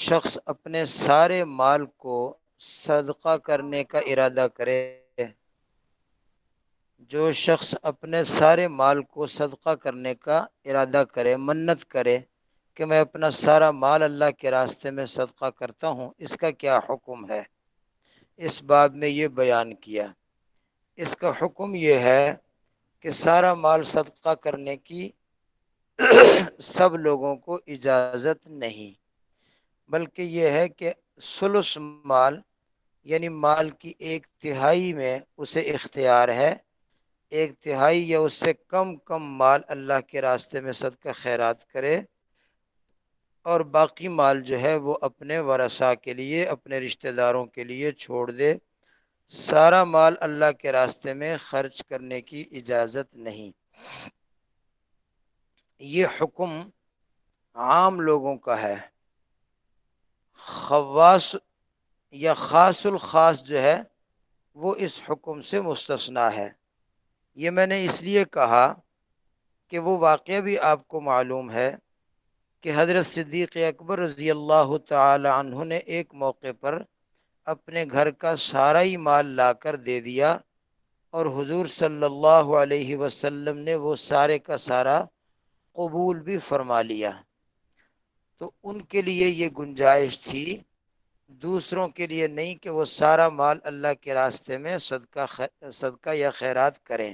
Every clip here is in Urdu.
شخص اپنے سارے مال کو صدقہ کرنے کا ارادہ کرے جو شخص اپنے سارے مال کو صدقہ کرنے کا ارادہ کرے، منت کرے کہ میں اپنا سارا مال اللہ کے راستے میں صدقہ کرتا ہوں، اس کا کیا حکم ہے؟ اس باب میں یہ بیان کیا۔ اس کا حکم یہ ہے کہ سارا مال صدقہ کرنے کی سب لوگوں کو اجازت نہیں، بلکہ یہ ہے کہ ثلث مال یعنی مال کی ایک تہائی میں اسے اختیار ہے، ایک تہائی یا اس سے کم مال اللہ کے راستے میں صدقہ خیرات کرے، اور باقی مال جو ہے وہ اپنے ورثاء کے لیے، اپنے رشتہ داروں کے لیے چھوڑ دے۔ سارا مال اللہ کے راستے میں خرچ کرنے کی اجازت نہیں۔ یہ حکم عام لوگوں کا ہے، خواص یا خاص الخاص جو ہے وہ اس حکم سے مستثنا ہے۔ یہ میں نے اس لیے کہا کہ وہ واقعہ بھی آپ کو معلوم ہے کہ حضرت صدیق اکبر رضی اللہ تعالی عنہ نے ایک موقع پر اپنے گھر کا سارا ہی مال لا کر دے دیا، اور حضور صلی اللہ علیہ وسلم نے وہ سارے کا سارا قبول بھی فرما لیا۔ تو ان کے لیے یہ گنجائش تھی، دوسروں کے لیے نہیں کہ وہ سارا مال اللہ کے راستے میں صدقہ یا خیرات کریں۔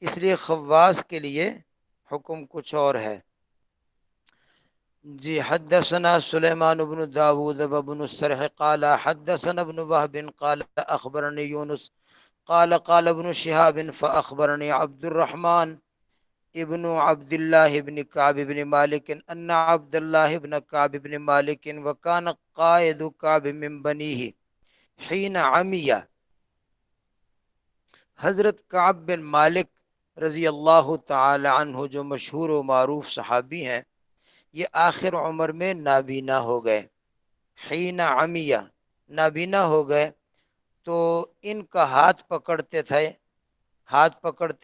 اس لیے خواص کے لیے حکم کچھ اور ہے۔ جی حدثنا سلیمان بن داود بن السرح قال حدثنا ابن وهب قال اخبرني يونس قال قال ابن شهاب فاخبرني عبد الرحمن ابن عبد الله بن كعب بن مالك ان عبد الله بن كعب بن مالك وكان قائد كعب من بنيه حين عمي۔ حضرت کعب بن مالک رضی اللہ تعالی عنہ جو مشہور و معروف صحابی ہیں، یہ آخر عمر میں نابینا ہو گئے۔ حین عمیہ، نابینا ہو گئے، تو ان کا ہاتھ پکڑتے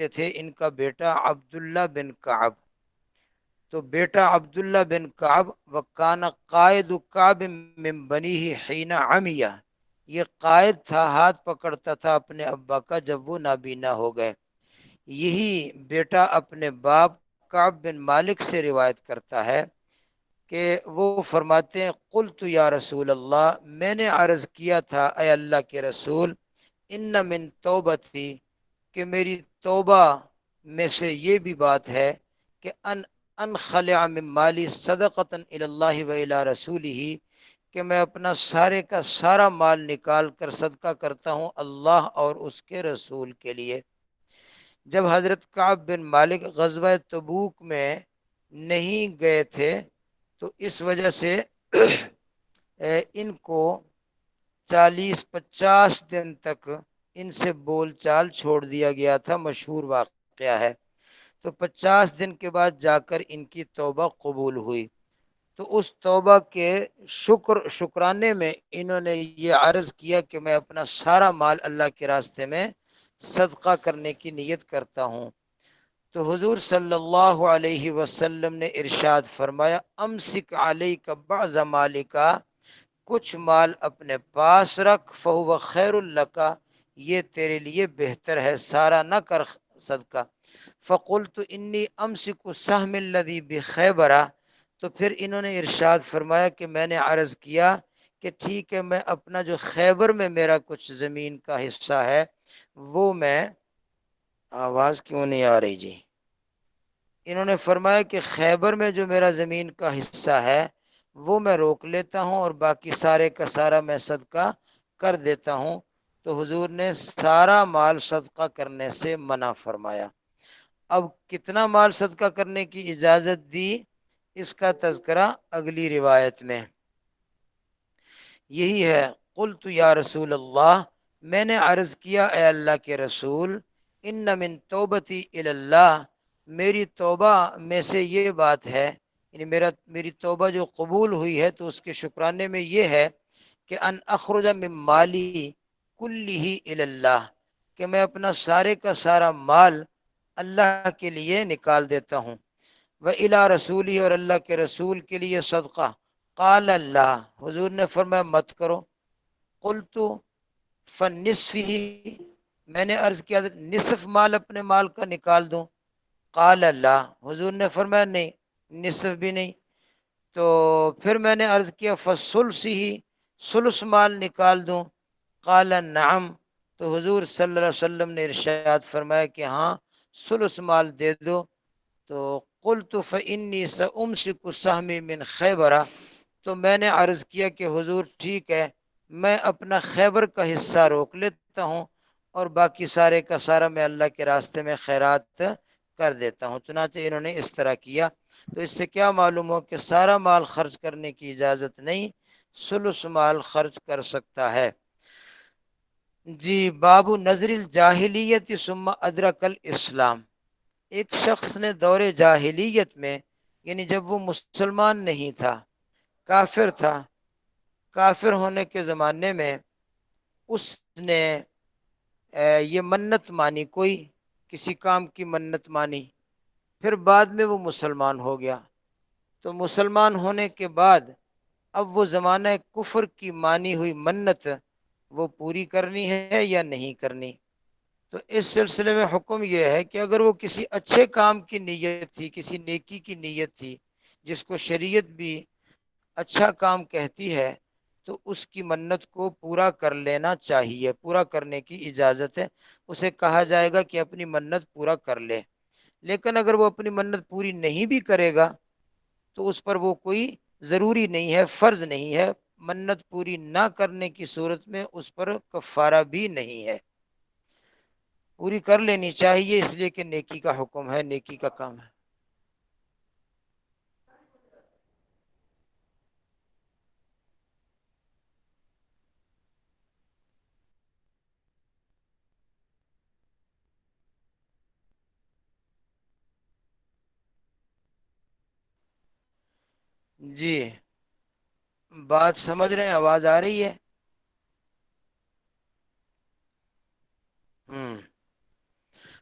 تھے ان کا بیٹا عبداللہ بن کعب۔ تو بیٹا عبداللہ بن کعب وکان قائد کعب من بنیہ حین عمیہ، یہ قائد تھا، ہاتھ پکڑتا تھا اپنے ابا کا جب وہ نابینا ہو گئے۔ یہی بیٹا اپنے باپ کعب بن مالک سے روایت کرتا ہے کہ وہ فرماتے ہیں قلت یا رسول اللہ، میں نے عرض کیا تھا اے اللہ کے رسول، ان من توبتی، کہ میری توبہ میں سے یہ بھی بات ہے کہ انخلع من مالی صدقۃ الی اللہ و الی رسولہ، کہ میں اپنا سارے کا سارا مال نکال کر صدقہ کرتا ہوں اللہ اور اس کے رسول کے لیے۔ جب حضرت کعب بن مالک غزوہ تبوک میں نہیں گئے تھے تو اس وجہ سے ان کو 40-50 دن تک ان سے بول چال چھوڑ دیا گیا تھا، مشہور واقعہ ہے۔ تو 50 دن کے بعد جا کر ان کی توبہ قبول ہوئی۔ تو اس توبہ کے شکرانے میں انہوں نے یہ عرض کیا کہ میں اپنا سارا مال اللہ کے راستے میں صدقہ کرنے کی نیت کرتا ہوں۔ تو حضور صلی اللہ علیہ وسلم نے ارشاد فرمایا امسک علیک بعض مالک، کچھ مال اپنے پاس رکھ، فہو خیر لک، یہ تیرے لیے بہتر ہے، سارا نہ کر صدقہ۔ فقلت انی امسک السهم الذی بخیبر، تو پھر انہوں نے ارشاد فرمایا کہ میں نے عرض کیا کہ ٹھیک ہے، میں اپنا جو خیبر میں میرا کچھ زمین کا حصہ ہے وہ میں، آواز کیوں نہیں آ رہی جی؟ انہوں نے فرمایا کہ خیبر میں جو میرا زمین کا حصہ ہے وہ میں روک لیتا ہوں اور باقی سارے کا سارا میں صدقہ کر دیتا ہوں۔ تو حضور نے سارا مال صدقہ کرنے سے منع فرمایا۔ اب کتنا مال صدقہ کرنے کی اجازت دی، اس کا تذکرہ اگلی روایت میں۔ یہی ہے قلت یا رسول اللہ، میں نے عرض کیا اے اللہ کے رسول، ان من توبتی الی اللہ، میری توبہ میں سے یہ بات ہے، یعنی میری توبہ جو قبول ہوئی ہے تو اس کے شکرانے میں یہ ہے کہ ان اخرج من مالی کلہ الی اللہ، کہ میں اپنا سارے کا سارا مال اللہ کے لیے نکال دیتا ہوں۔ و الی رسولی، اور اللہ کے رسول کے لیے صدقہ، قال اللہ، حضور نے فرمایا مت کرو، قلت فنصفہ، میں نے عرض کیا نصف مال اپنے مال کا نکال دوں، قال اللہ، حضور نے فرمایا نہیں، نصف بھی نہیں، تو پھر میں نے عرض کیا فثلثہ، ثلث مال نکال دوں، قال نعم، تو حضور صلی اللہ علیہ وسلم نے ارشاد فرمایا کہ ہاں ثلث مال دے دو، تو قلت فانی سامسک سہمی من خیبر، تو میں نے عرض کیا کہ حضور ٹھیک ہے، میں اپنا خیبر کا حصہ روک لیتا ہوں، اور باقی سارے کا سارا میں اللہ کے راستے میں خیرات کر دیتا ہوں۔ چنانچہ انہوں نے اس طرح کیا۔ تو اس سے کیا معلوم ہو کہ سارا مال خرچ کرنے کی اجازت نہیں، ثلث مال خرچ کر سکتا ہے۔ جی، باب نظر الجاہلیت ثم ادرک الاسلام، ایک شخص نے دور جاہلیت میں، یعنی جب وہ مسلمان نہیں تھا، کافر تھا، کافر ہونے کے زمانے میں اس نے یہ منت مانی، کوئی کسی کام کی منت مانی، پھر بعد میں وہ مسلمان ہو گیا، تو مسلمان ہونے کے بعد اب وہ زمانہ کفر کی مانی ہوئی منت وہ پوری کرنی ہے یا نہیں کرنی؟ تو اس سلسلے میں حکم یہ ہے کہ اگر وہ کسی اچھے کام کی نیت تھی، کسی نیکی کی نیت تھی، جس کو شریعت بھی اچھا کام کہتی ہے، تو اس کی منت کو پورا کر لینا چاہیے، پورا کرنے کی اجازت ہے، اسے کہا جائے گا کہ اپنی منت پورا کر لے۔ لیکن اگر وہ اپنی منت پوری نہیں بھی کرے گا تو اس پر وہ کوئی ضروری نہیں ہے، فرض نہیں ہے، منت پوری نہ کرنے کی صورت میں اس پر کفارہ بھی نہیں ہے، پوری کر لینی چاہیے، اس لیے کہ نیکی کا حکم ہے، نیکی کا کام ہے۔ جی، بات سمجھ رہے ہیں؟ آواز آ رہی ہے؟ ہم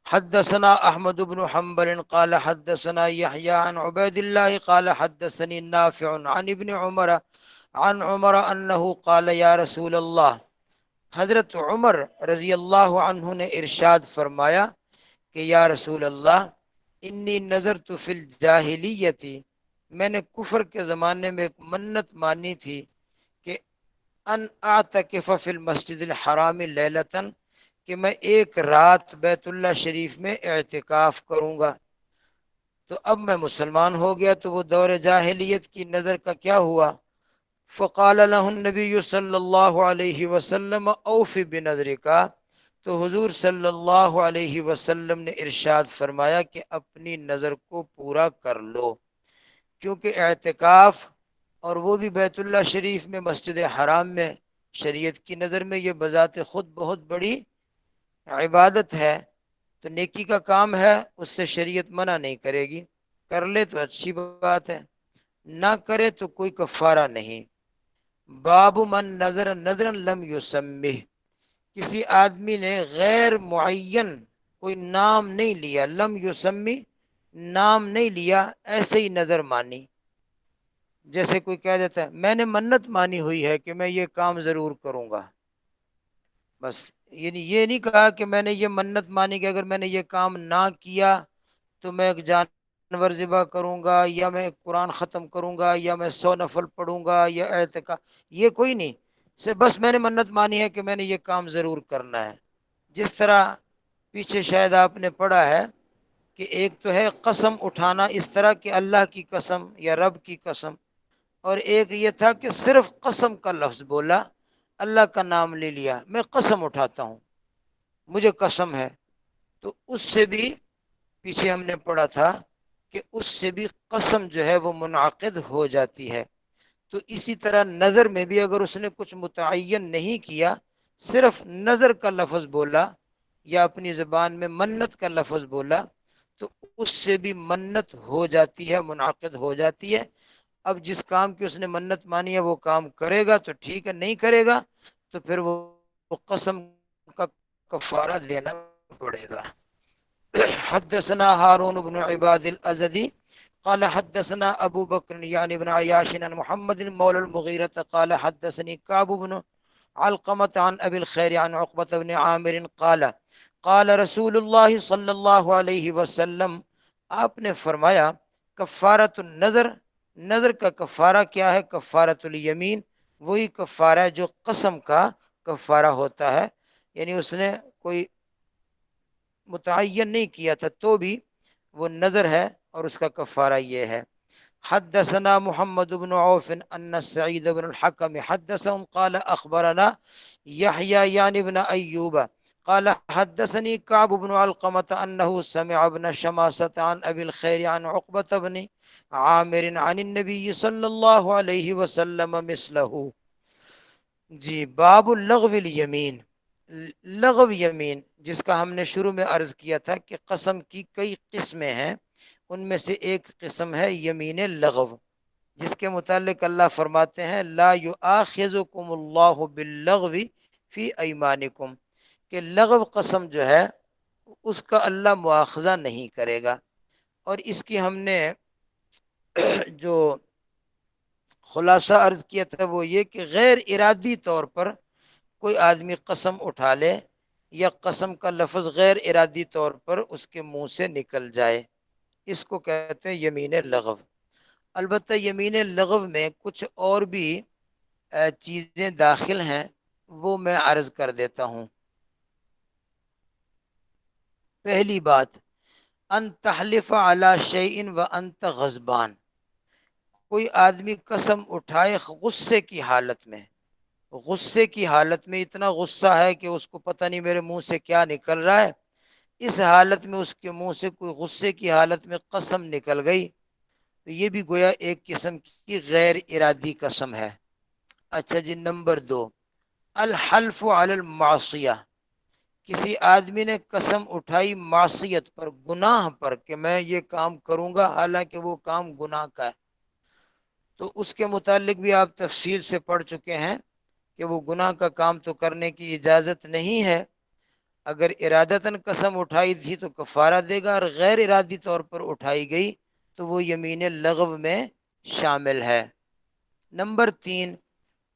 حدثنا احمد بن حنبل قال حدثنا يحيى عن عبيد الله قال حدثني نافع عن ابن عمر عن عمر انه قال یا رسول اللہ، حضرت عمر رضی اللہ عنہ نے ارشاد فرمایا کہ یا رسول اللہ، انی نظرت فی الجاہلیتی، میں نے کفر کے زمانے میں ایک منت مانی تھی کہ ان اعتکف فی المسجد الحرام لیلتن، کہ میں ایک رات بیت اللہ شریف میں اعتکاف کروں گا۔ تو اب میں مسلمان ہو گیا، تو وہ دور جاہلیت کی نظر کا کیا ہوا؟ فقال له النبی صلی اللہ علیہ وسلم اوف بنظرک، تو حضور صلی اللہ علیہ وسلم نے ارشاد فرمایا کہ اپنی نظر کو پورا کر لو، کیونکہ اعتکاف اور وہ بھی بیت اللہ شریف میں، مسجد حرام میں، شریعت کی نظر میں یہ بذات خود بہت بڑی عبادت ہے، تو نیکی کا کام ہے، اس سے شریعت منع نہیں کرے گی، کر لے تو اچھی بات ہے، نہ کرے تو کوئی کفارہ نہیں۔ باب من نظر نظرا لم یسمہ، کسی آدمی نے غیر معین کوئی نام نہیں لیا، لم یسمی نام نہیں لیا، ایسے ہی نظر مانی، جیسے کوئی کہہ دیتا ہے میں نے منت مانی ہوئی ہے کہ میں یہ کام ضرور کروں گا، بس یعنی یہ نہیں کہا کہ میں نے یہ منت مانی کہ اگر میں نے یہ کام نہ کیا تو میں ایک جانور ذبح کروں گا، یا میں قرآن ختم کروں گا، یا میں 100 نفل پڑھوں گا، یا اعتکاف، یہ کوئی نہیں، سے بس میں نے منت مانی ہے کہ میں نے یہ کام ضرور کرنا ہے۔ جس طرح پیچھے شاید آپ نے پڑھا ہے کہ ایک تو ہے قسم اٹھانا اس طرح کہ اللہ کی قسم یا رب کی قسم، اور ایک یہ تھا کہ صرف قسم کا لفظ بولا، اللہ کا نام لے لیا، میں قسم اٹھاتا ہوں، مجھے قسم ہے، تو اس سے بھی پیچھے ہم نے پڑھا تھا کہ اس سے بھی قسم جو ہے وہ منعقد ہو جاتی ہے۔ تو اسی طرح نظر میں بھی اگر اس نے کچھ متعین نہیں کیا، صرف نظر کا لفظ بولا یا اپنی زبان میں منت کا لفظ بولا، تو اس سے بھی منت ہو جاتی ہے، منعقد ہو جاتی ہے۔ اب جس کام کی اس نے منت مانی ہے وہ کام کرے گا تو ٹھیک ہے، نہیں کرے گا تو پھر وہ قسم کا کفارہ دینا پڑے گا۔ حدثنا هارون بن عباد الازدی قال حدثنا ابو بکر یعنی ابن عیاش عن محمد مولى المغیرة قال حدثني كعب بن علقمة عن ابي الخير عن عقبة بن عامر قال قال رسول اللہ صلی اللہ علیہ وسلم، آپ نے فرمایا کفارۃ النظر، نظر کا کفارہ کیا ہے؟ کفارۃ الیمین، وہی کفارہ ہے جو قسم کا کفارہ ہوتا ہے، یعنی اس نے کوئی متعین نہیں کیا تھا تو بھی وہ نظر ہے اور اس کا کفارہ یہ ہے۔ حدثنا محمد بن عوف ان سعید بن الحکم حدثهم قال اخبرنا یحیی یعنی بن ایوب قال حدثني كعب بن علقمة انه سمع ابن شماسة عن ابي الخير عن عقبة بن عامر عن النبي صلی اللہ علیہ وسلم مثله۔ جی، باب اللغو الیمین، لغو یمین جس کا ہم نے شروع میں عرض کیا تھا کہ قسم کی کئی قسمیں ہیں، ان میں سے ایک قسم ہے یمین لغو، جس کے متعلق اللہ فرماتے ہیں لا یؤاخذکم اللہ باللغو فی ایمانکم، کہ لغو قسم جو ہے اس کا اللہ مواخذہ نہیں کرے گا۔ اور اس کی ہم نے جو خلاصہ عرض کیا تھا وہ یہ کہ غیر ارادی طور پر کوئی آدمی قسم اٹھا لے یا قسم کا لفظ غیر ارادی طور پر اس کے منہ سے نکل جائے، اس کو کہتے ہیں یمین لغو۔ البتہ یمین لغو میں کچھ اور بھی چیزیں داخل ہیں، وہ میں عرض کر دیتا ہوں۔ پہلی بات، ان تحلف علی شیء وانت غضبان، کوئی آدمی قسم اٹھائے غصے کی حالت میں، غصے کی حالت میں اتنا غصہ ہے کہ اس کو پتہ نہیں میرے منہ سے کیا نکل رہا ہے، اس حالت میں اس کے منہ سے کوئی غصے کی حالت میں قسم نکل گئی، تو یہ بھی گویا ایک قسم کی غیر ارادی قسم ہے۔ اچھا جی، نمبر دو، الحلف علی المعصیہ، کسی آدمی نے قسم اٹھائی معصیت پر، گناہ پر، کہ میں یہ کام کروں گا حالانکہ وہ کام گناہ کا ہے، تو اس کے متعلق بھی آپ تفصیل سے پڑھ چکے ہیں کہ وہ گناہ کا کام تو کرنے کی اجازت نہیں ہے، اگر ارادتاً قسم اٹھائی تھی تو کفارہ دے گا، اور غیر ارادی طور پر اٹھائی گئی تو وہ یمین لغو میں شامل ہے۔ نمبر تین،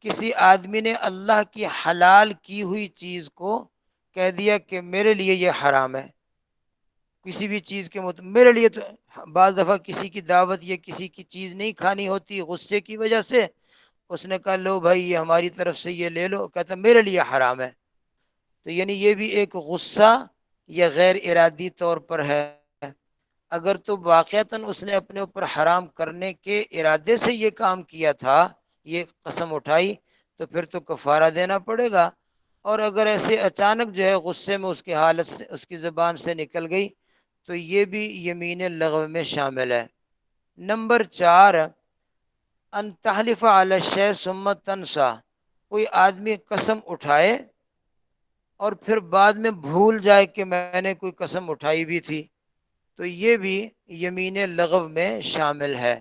کسی آدمی نے اللہ کی حلال کی ہوئی چیز کو کہہ دیا کہ میرے لیے یہ حرام ہے، کسی بھی چیز کے میرے لیے تو، بعض دفعہ کسی کی دعوت یا کسی کی چیز نہیں کھانی ہوتی غصے کی وجہ سے، اس نے کہا لو بھائی یہ ہماری طرف سے یہ لے لو، کہتا میرے لیے حرام ہے، تو یعنی یہ بھی ایک غصہ یا غیر ارادی طور پر ہے۔ اگر تو واقعتاً اس نے اپنے اوپر حرام کرنے کے ارادے سے یہ کام کیا تھا، یہ قسم اٹھائی، تو پھر تو کفارہ دینا پڑے گا، اور اگر ایسے اچانک جو ہے غصے میں اس کی حالت سے اس کی زبان سے نکل گئی تو یہ بھی یمین لغو میں شامل ہے۔ نمبر چار، ان تحلف علی الشیء ثم تنسیٰ، کوئی آدمی قسم اٹھائے اور پھر بعد میں بھول جائے کہ میں نے کوئی قسم اٹھائی بھی تھی، تو یہ بھی یمین لغو میں شامل ہے۔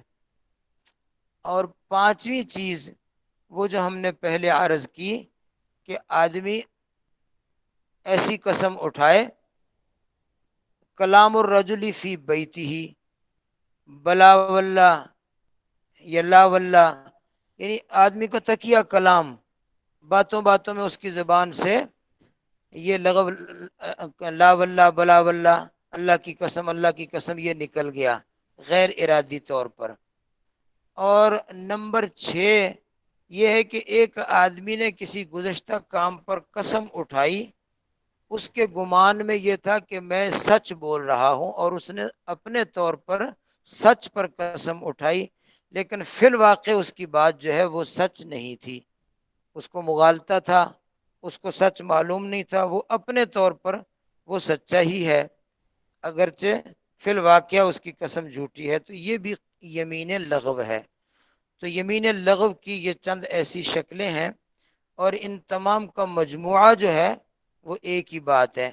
اور پانچویں چیز وہ جو ہم نے پہلے عرض کی کہ آدمی ایسی قسم اٹھائے، کلام الرجل فی بیتہ، بلا واللہ یا لا واللہ، یعنی آدمی کا تکیہ کلام، باتوں باتوں میں اس کی زبان سے یہ لغو لا واللہ بلا واللہ، اللہ کی قسم اللہ کی قسم، یہ نکل گیا غیر ارادی طور پر۔ اور نمبر 6 یہ ہے کہ ایک آدمی نے کسی گزشتہ کام پر قسم اٹھائی، اس کے گمان میں یہ تھا کہ میں سچ بول رہا ہوں، اور اس نے اپنے طور پر سچ پر قسم اٹھائی، لیکن فی الواقع اس کی بات جو ہے وہ سچ نہیں تھی، اس کو مغالطہ تھا، اس کو سچ معلوم نہیں تھا، وہ اپنے طور پر وہ سچا ہی ہے، اگرچہ فی الواقع اس کی قسم جھوٹی ہے، تو یہ بھی یمین لغو ہے۔ تو یمین لغو کی یہ چند ایسی شکلیں ہیں، اور ان تمام کا مجموعہ جو ہے وہ ایک ہی بات ہے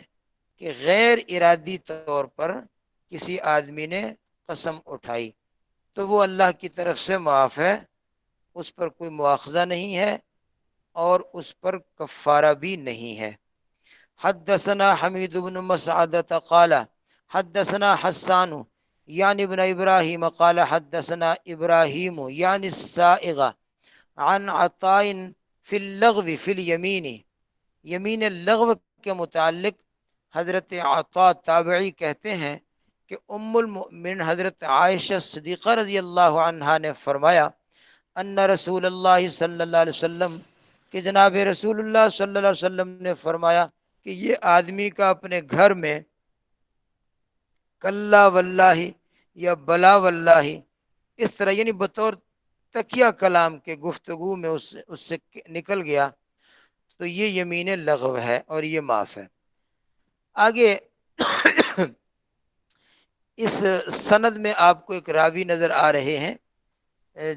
کہ غیر ارادی طور پر کسی آدمی نے قسم اٹھائی تو وہ اللہ کی طرف سے معاف ہے، اس پر کوئی مواخذہ نہیں ہے، اور اس پر کفارہ بھی نہیں ہے۔ حدثنا حمید بن مسعدة قال حدثنا حسان یعنی ابن ابراہیم قال حدثنا ابراہیم یعنی السائغ عن عطاء فی اللغو فی الیمین، یمین لغو کے متعلق حضرت عطاء تابعی کہتے ہیں کہ ام المؤمن حضرت عائشہ صدیقہ رضی اللہ عنہا نے فرمایا ان رسول اللہ صلی اللہ علیہ وسلم، کہ جناب رسول اللہ صلی اللہ علیہ وسلم نے فرمایا کہ یہ آدمی کا اپنے گھر میں کلا واللہ یا بلا واللہ اس طرح یعنی بطور تکیہ کلام کے گفتگو میں اس سے نکل گیا تو یہ یمین لغو ہے اور یہ معاف ہے۔ آگے اس سند میں آپ کو ایک راوی نظر آ رہے ہیں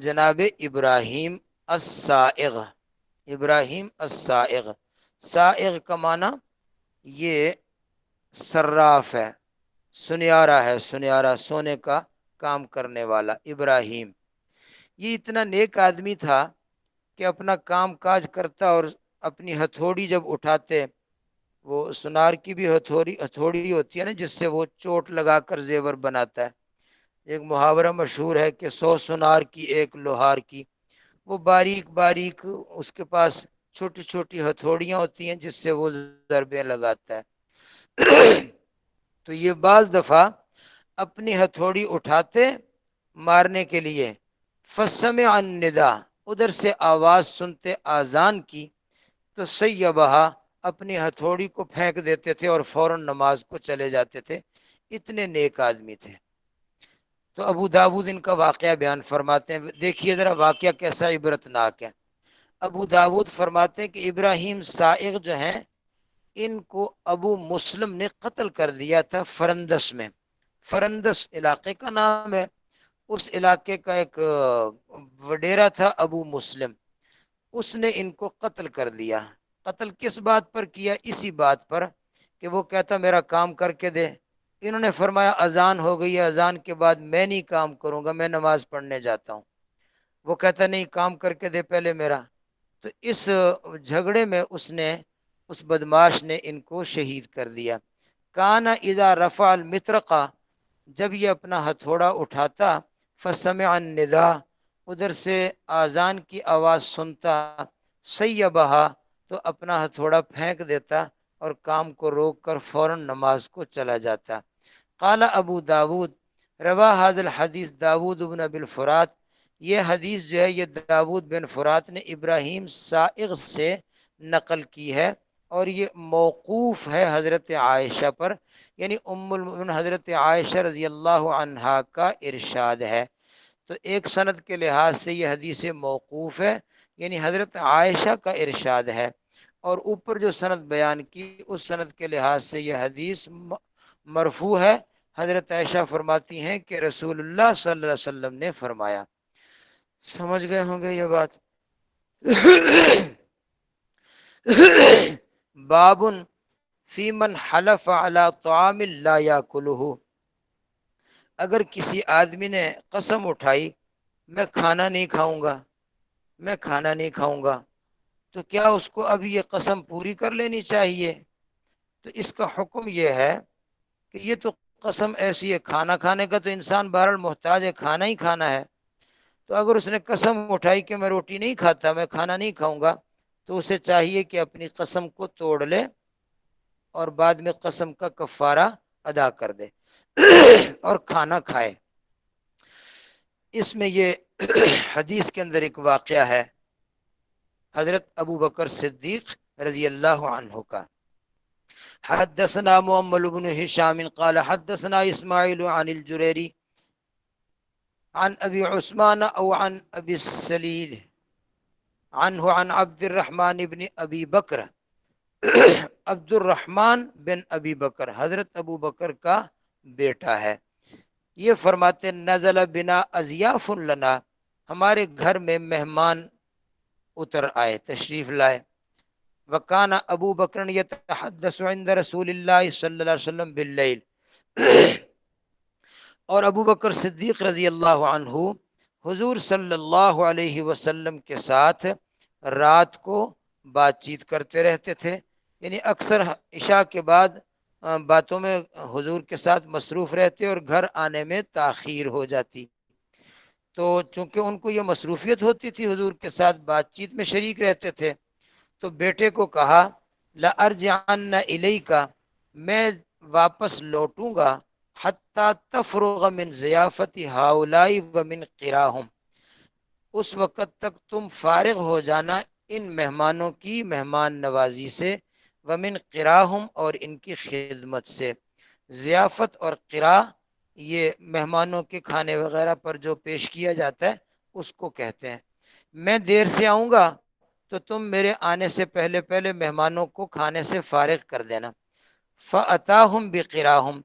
جناب ابراہیم السائغ، ابراہیم السائغ، سائغ کا معنی یہ صراف ہے، سنیارا ہے، سنیارا سونے کا کام کرنے والا ابراہیم۔ یہ اتنا نیک آدمی تھا کہ اپنا کام کاج کرتا اور اپنی ہتھوڑی جب اٹھاتے، وہ سنار کی بھی ہتھوڑی ہوتی ہے نا جس سے وہ چوٹ لگا کر زیور بناتا ہے، ایک محاورہ مشہور ہے کہ 100 سنار کی ایک لوہار کی، وہ باریک باریک اس کے پاس چھوٹی چھوٹی ہتھوڑیاں ہوتی ہیں جس سے وہ ضربیں لگاتا ہے۔ تو یہ بعض دفعہ اپنی ہتھوڑی اٹھاتے مارنے کے لیے، فسمع النداء ادھر سے آواز سنتے آذان کی تو سیبہا اپنی ہتھوڑی کو پھینک دیتے تھے اور فوراً نماز کو چلے جاتے تھے، اتنے نیک آدمی تھے۔ تو ابو داود ان کا واقعہ بیان فرماتے ہیں، دیکھیے ذرا واقعہ کیسا عبرتناک ہے۔ ابو داود فرماتے ہیں کہ ابراہیم سائغ جو ہیں ان کو ابو مسلم نے قتل کر دیا تھا فرندس میں، فرندس علاقے کا نام ہے، اس علاقے کا ایک وڈیرا تھا ابو مسلم، اس نے ان کو قتل کر دیا۔ قتل کس بات پر کیا؟ اسی بات پر کہ وہ کہتا میرا کام کر کے دے، انہوں نے فرمایا اذان ہو گئی ہے، اذان کے بعد میں نہیں کام کروں گا، میں نماز پڑھنے جاتا ہوں، وہ کہتا نہیں کام کر کے دے پہلے میرا، تو اس جھگڑے میں اس بدماش نے ان کو شہید کر دیا۔ کانا اذا رفع المطرقہ جب یہ اپنا ہتھوڑا اٹھاتا، فسمع النداء ادھر سے آذان کی آواز سنتا، سیبہا تو اپنا ہتھوڑا پھینک دیتا اور کام کو روک کر فوراً نماز کو چلا جاتا۔ قال ابو داود روا هذا الحدیث داود بن ابی الفرات، یہ حدیث جو ہے یہ داود بن فرات نے ابراہیم سائغ سے نقل کی ہے اور یہ موقوف ہے حضرت عائشہ پر، یعنی ام المؤمنین حضرت عائشہ رضی اللہ عنہا کا ارشاد ہے۔ تو ایک سند کے لحاظ سے یہ حدیث موقوف ہے، یعنی حضرت عائشہ کا ارشاد ہے، اور اوپر جو سند بیان کی اس سند کے لحاظ سے یہ حدیث مرفوع ہے، حضرت عائشہ فرماتی ہیں کہ رسول اللہ صلی اللہ علیہ وسلم نے فرمایا۔ سمجھ گئے ہوں گے یہ بات؟ بابن فی من حلف علی طعام لا یاکلہ، اگر کسی آدمی نے قسم اٹھائی میں کھانا نہیں کھاؤں گا، میں کھانا نہیں کھاؤں گا، تو کیا اس کو اب یہ قسم پوری کر لینی چاہیے؟ تو اس کا حکم یہ ہے کہ یہ تو قسم ایسی ہے، کھانا کھانے کا تو انسان بہرحال محتاج ہے، کھانا ہی کھانا ہے، تو اگر اس نے قسم اٹھائی کہ میں روٹی نہیں کھاتا، میں کھانا نہیں کھاؤں گا، تو اسے چاہیے کہ اپنی قسم کو توڑ لے اور بعد میں قسم کا کفارہ ادا کر دے اور کھانا کھائے۔ اس میں یہ حدیث کے اندر ایک واقعہ ہے حضرت ابو بکر صدیق رضی اللہ عنہ کا۔ حدثنا محمد بن ہشام قال حدثنا اسماعیل عن الجریری عن ابی عثمان او عن ابی السلیل عنہ عن عبد الرحمن بن ابی بکر، عبد الرحمن بن ابی بکر حضرت ابو بکر کا بیٹا ہے، یہ فرماتے نزل بنا اضیاف لنا، ہمارے گھر میں مہمان اتر آئے، تشریف لائے، وکان ابو بکر یتحدث عند رسول اللہ صلی اللہ علیہ وسلم باللیل، اور ابو بکر صدیق رضی اللہ عنہ حضور صلی اللہ علیہ وسلم کے ساتھ رات کو بات چیت کرتے رہتے تھے، یعنی اکثر عشاء کے بعد باتوں میں حضور کے ساتھ مصروف رہتے اور گھر آنے میں تاخیر ہو جاتی۔ تو چونکہ ان کو یہ مصروفیت ہوتی تھی، حضور کے ساتھ بات چیت میں شریک رہتے تھے، تو بیٹے کو کہا لَأَرْجِعَنَّ إِلَيْكَ، میں واپس لوٹوں گا، حَتَّى تَفْرُغَ مِنْ ضِيَافَةِ هَؤُلَاءِ وَمِنْ قِرَاهُمْ، اس وقت تک تم فارغ ہو جانا ان مہمانوں کی مہمان نوازی سے، ومن قراہم، اور ان کی خدمت سے۔ ضیافت اور قرا یہ مہمانوں کے کھانے وغیرہ پر جو پیش کیا جاتا ہے اس کو کہتے ہیں۔ میں دیر سے آؤں گا تو تم میرے آنے سے پہلے پہلے مہمانوں کو کھانے سے فارغ کر دینا۔ فَأَتَاهُمْ بِقِرَاهُمْ،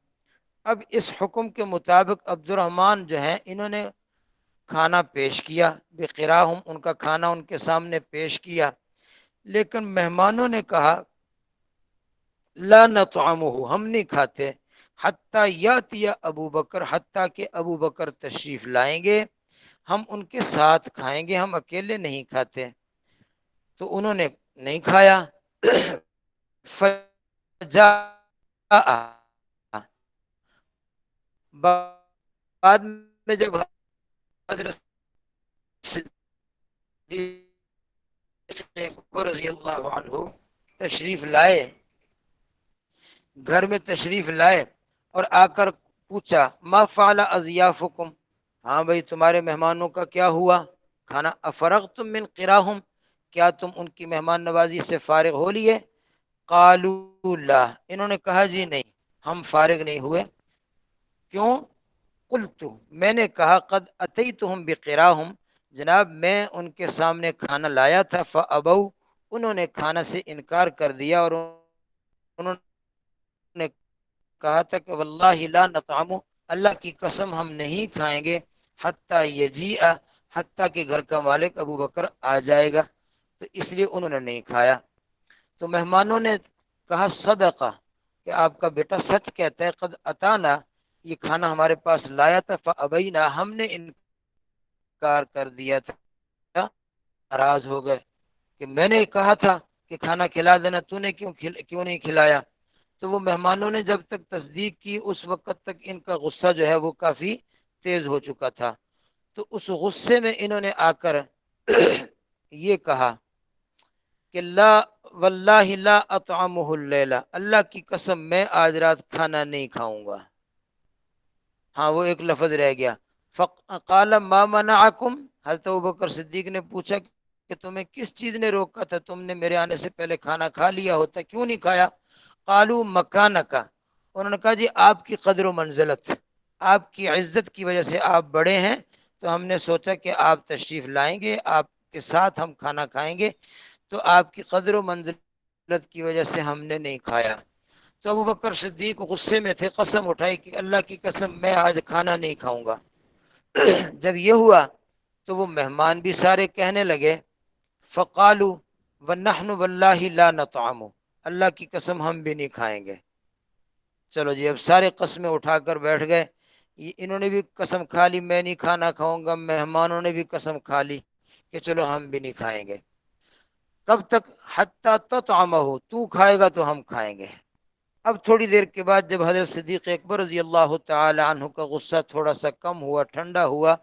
اب اس حکم کے مطابق عبد الرحمن جو ہیں انہوں نے کھانا پیش کیا، بقراہم، ان کا کھانا ان کے سامنے پیش کیا، لیکن مہمانوں نے کہا لا نطعمہ، ہم نہیں کھاتے، حتیٰ یاتی ابو بکر، حتیٰ کہ ابو بکر تشریف لائیں گے ہم ان کے ساتھ کھائیں گے، ہم اکیلے نہیں کھاتے۔ تو انہوں نے نہیں کھایا۔ فجاء، بعد میں جب حضرت صدیق رضی اللہ عنہ تشریف لائے، گھر میں تشریف لائے، اور آ کر پوچھا ما فعل اضیافکم، ہاں بھائی تمہارے مہمانوں کا کیا ہوا، کھانا افرغتم من قراہم، کیا تم ان کی مہمان نوازی سے فارغ ہو لیے؟ قالوا لا، انہوں نے کہا جی نہیں، ہم فارغ نہیں ہوئے۔ کیوں؟ قلت، میں نے کہا قد اتیتہم بقراہم، جناب میں ان کے سامنے کھانا لایا تھا، فابو، انہوں نے کھانا سے انکار کر دیا، اور انہوں نے کہا تھا کہ واللہ لا نطعم، اللہ کی قسم ہم نہیں کھائیں گے، حتیٰ یجیء، حتیٰ کہ گھر کا مالک ابو بکر آ جائے گا، تو اس لیے انہوں نے نہیں کھایا۔ تو مہمانوں نے کہا صدقہ، کہ آپ کا بیٹا سچ کہتا ہے، قد اتانا، یہ کھانا ہمارے پاس لایا تھا، فابینا، ہم نے انکار کر دیا تھا، ناراض ہو گئے کہ میں نے کہا تھا کہ کھانا کھلا دینا، تو نے کیوں نہیں کھلایا؟ تو وہ مہمانوں نے جب تک تصدیق کی اس وقت تک ان کا غصہ جو ہے وہ کافی تیز ہو چکا تھا۔ تو اس غصے میں انہوں نے آ کر یہ کہا کہ لا واللہ لا اطعمہ اللیلہ، اللہ کی قسم میں آج رات کھانا نہیں کھاؤں گا۔ ہاں وہ ایک لفظ رہ گیا۔ فقال ما منعکم، حضرت ابوبکر صدیق نے پوچھا کہ تمہیں کس چیز نے روکا تھا، تم نے میرے آنے سے پہلے کھانا کھا لیا ہوتا، کیوں نہیں کھایا؟ قالوا مکانک، انہوں نے کہا جی آپ کی قدر و منزلت، آپ کی عزت کی وجہ سے، آپ بڑے ہیں تو ہم نے سوچا کہ آپ تشریف لائیں گے، آپ کے ساتھ ہم کھانا کھائیں گے، تو آپ کی قدر و منزلت کی وجہ سے ہم نے نہیں کھایا۔ تو ابو بکر صدیق غصے میں تھے، قسم اٹھائی کہ اللہ کی قسم میں آج کھانا نہیں کھاؤں گا۔ جب یہ ہوا تو وہ مہمان بھی سارے کہنے لگے فقالوا ونحن واللہ لا نطعم، اللہ کی قسم ہم بھی نہیں کھائیں گے۔ چلو جی، اب سارے قسمیں اٹھا کر بیٹھ گئے، انہوں نے بھی قسم کھا لی میں نہیں کھانا کھاؤں گا، مہمانوں نے بھی قسم کھا لی کہ چلو ہم بھی نہیں کھائیں گے۔ کب تک؟ حتی تطعمہ، تو کھائے گا تو ہم کھائیں گے۔ اب تھوڑی دیر کے بعد جب حضرت صدیق اکبر رضی اللہ تعالی عنہ کا غصہ تھوڑا سا کم ہوا، ٹھنڈا ہوا،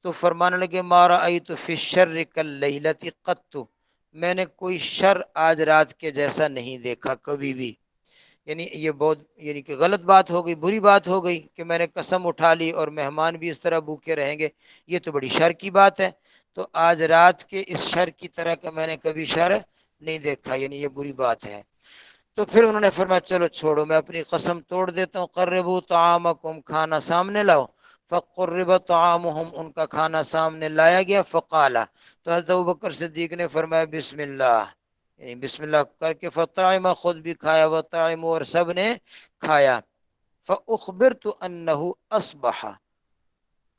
تو فرمانے لگے ما رأیت فی الشر کاللیلۃ قط، میں نے کوئی شر آج رات کے جیسا نہیں دیکھا کبھی بھی۔ یعنی یہ بہت کہ غلط بات ہو گئی، بری بات ہو گئی کہ میں نے قسم اٹھا لی اور مہمان بھی اس طرح بھوکے رہیں گے، یہ تو بڑی شر کی بات ہے۔ تو آج رات کے اس شر کی طرح کا میں نے کبھی شر نہیں دیکھا، یعنی یہ بری بات ہے۔ تو پھر انہوں نے فرمایا چلو چھوڑو، میں اپنی قسم توڑ دیتا ہوں، قربوا طعامکم، کھانا سامنے لاؤ۔ فقرب طعامہم، ان کا کھانا سامنے لایا گیا۔ فقالا، تو حضرت ابوبکر صدیق نے فرمایا بسم اللہ، یعنی بسم اللہ کر کے فطعم، خود بھی کھایا، وطعم، اور سب نے کھایا۔ فاخبرت انہ اصبح،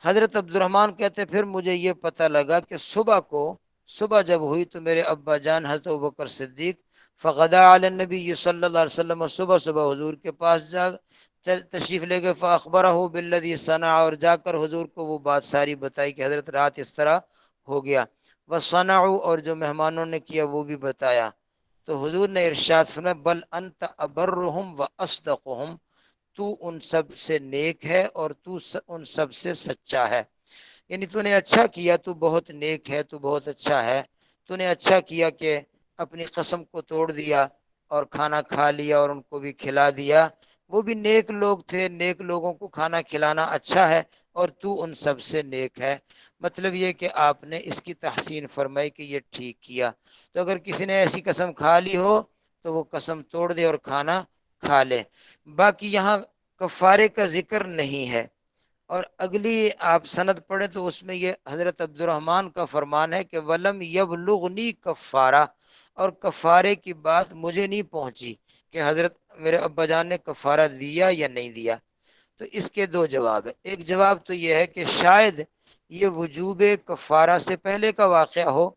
حضرت عبد الرحمن کہتے پھر مجھے یہ پتہ لگا کہ صبح جب ہوئی تو میرے ابا جان حضرت ابوبکر صدیق فغدا علی النبی صلی اللہ علیہ وسلم، صبح حضور کے پاس تشریف لے گئے، فاخبرہ بالذی صنع، اور جا کر حضور کو وہ بات ساری بتائی کہ حضرت رات اس طرح ہو گیا، وصنعوا، اور جو مہمانوں نے کیا وہ بھی بتایا۔ تو حضور نے ارشاد فرمایا بل انت ابرہم و اصدقہم، تو ان سب سے نیک ہے اور تو ان سب سے سچا ہے، یعنی تو نے اچھا کیا، تو بہت نیک ہے، تو بہت اچھا ہے، تو نے اچھا کیا کہ اپنی قسم کو توڑ دیا اور کھانا کھا لیا اور ان کو بھی کھلا دیا، وہ بھی نیک لوگ تھے، نیک لوگوں کو کھانا کھلانا اچھا ہے، اور تو ان سب سے نیک ہے۔ مطلب یہ کہ آپ نے اس کی تحسین فرمائی کہ یہ ٹھیک کیا۔ تو اگر کسی نے ایسی قسم کھا لی ہو تو وہ قسم توڑ دے اور کھانا کھا لے۔ باقی یہاں کفارے کا ذکر نہیں ہے، اور اگلی آپ سند پڑھیں تو اس میں یہ حضرت عبد الرحمن کا فرمان ہے کہ ولم یبلغنی کفارہ، اور کفارے کی بات مجھے نہیں پہنچی کہ حضرت میرے ابا جان نے کفارہ دیا یا نہیں دیا۔ تو اس کے دو جواب ہیں، ایک جواب تو یہ ہے کہ شاید یہ وجوب کفارہ سے پہلے کا واقعہ ہو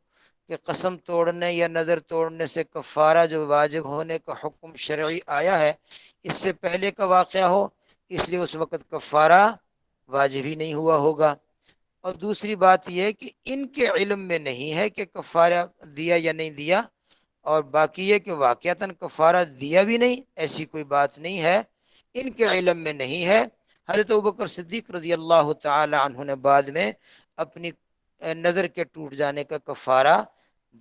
کہ قسم توڑنے یا نظر توڑنے سے کفارہ جو واجب ہونے کا حکم شرعی آیا ہے اس سے پہلے کا واقعہ ہو، اس لیے اس وقت کفارہ واجب ہی نہیں ہوا ہوگا۔ اور دوسری بات یہ ہے کہ ان کے علم میں نہیں ہے کہ کفارہ دیا یا نہیں دیا، اور باقی یہ کہ واقعتاً کفارہ دیا بھی نہیں، ایسی کوئی بات نہیں ہے، ان کے علم میں نہیں ہے۔ حضرت ابوبکر صدیق رضی اللہ تعالی عنہ نے بعد میں اپنی نظر کے ٹوٹ جانے کا کفارہ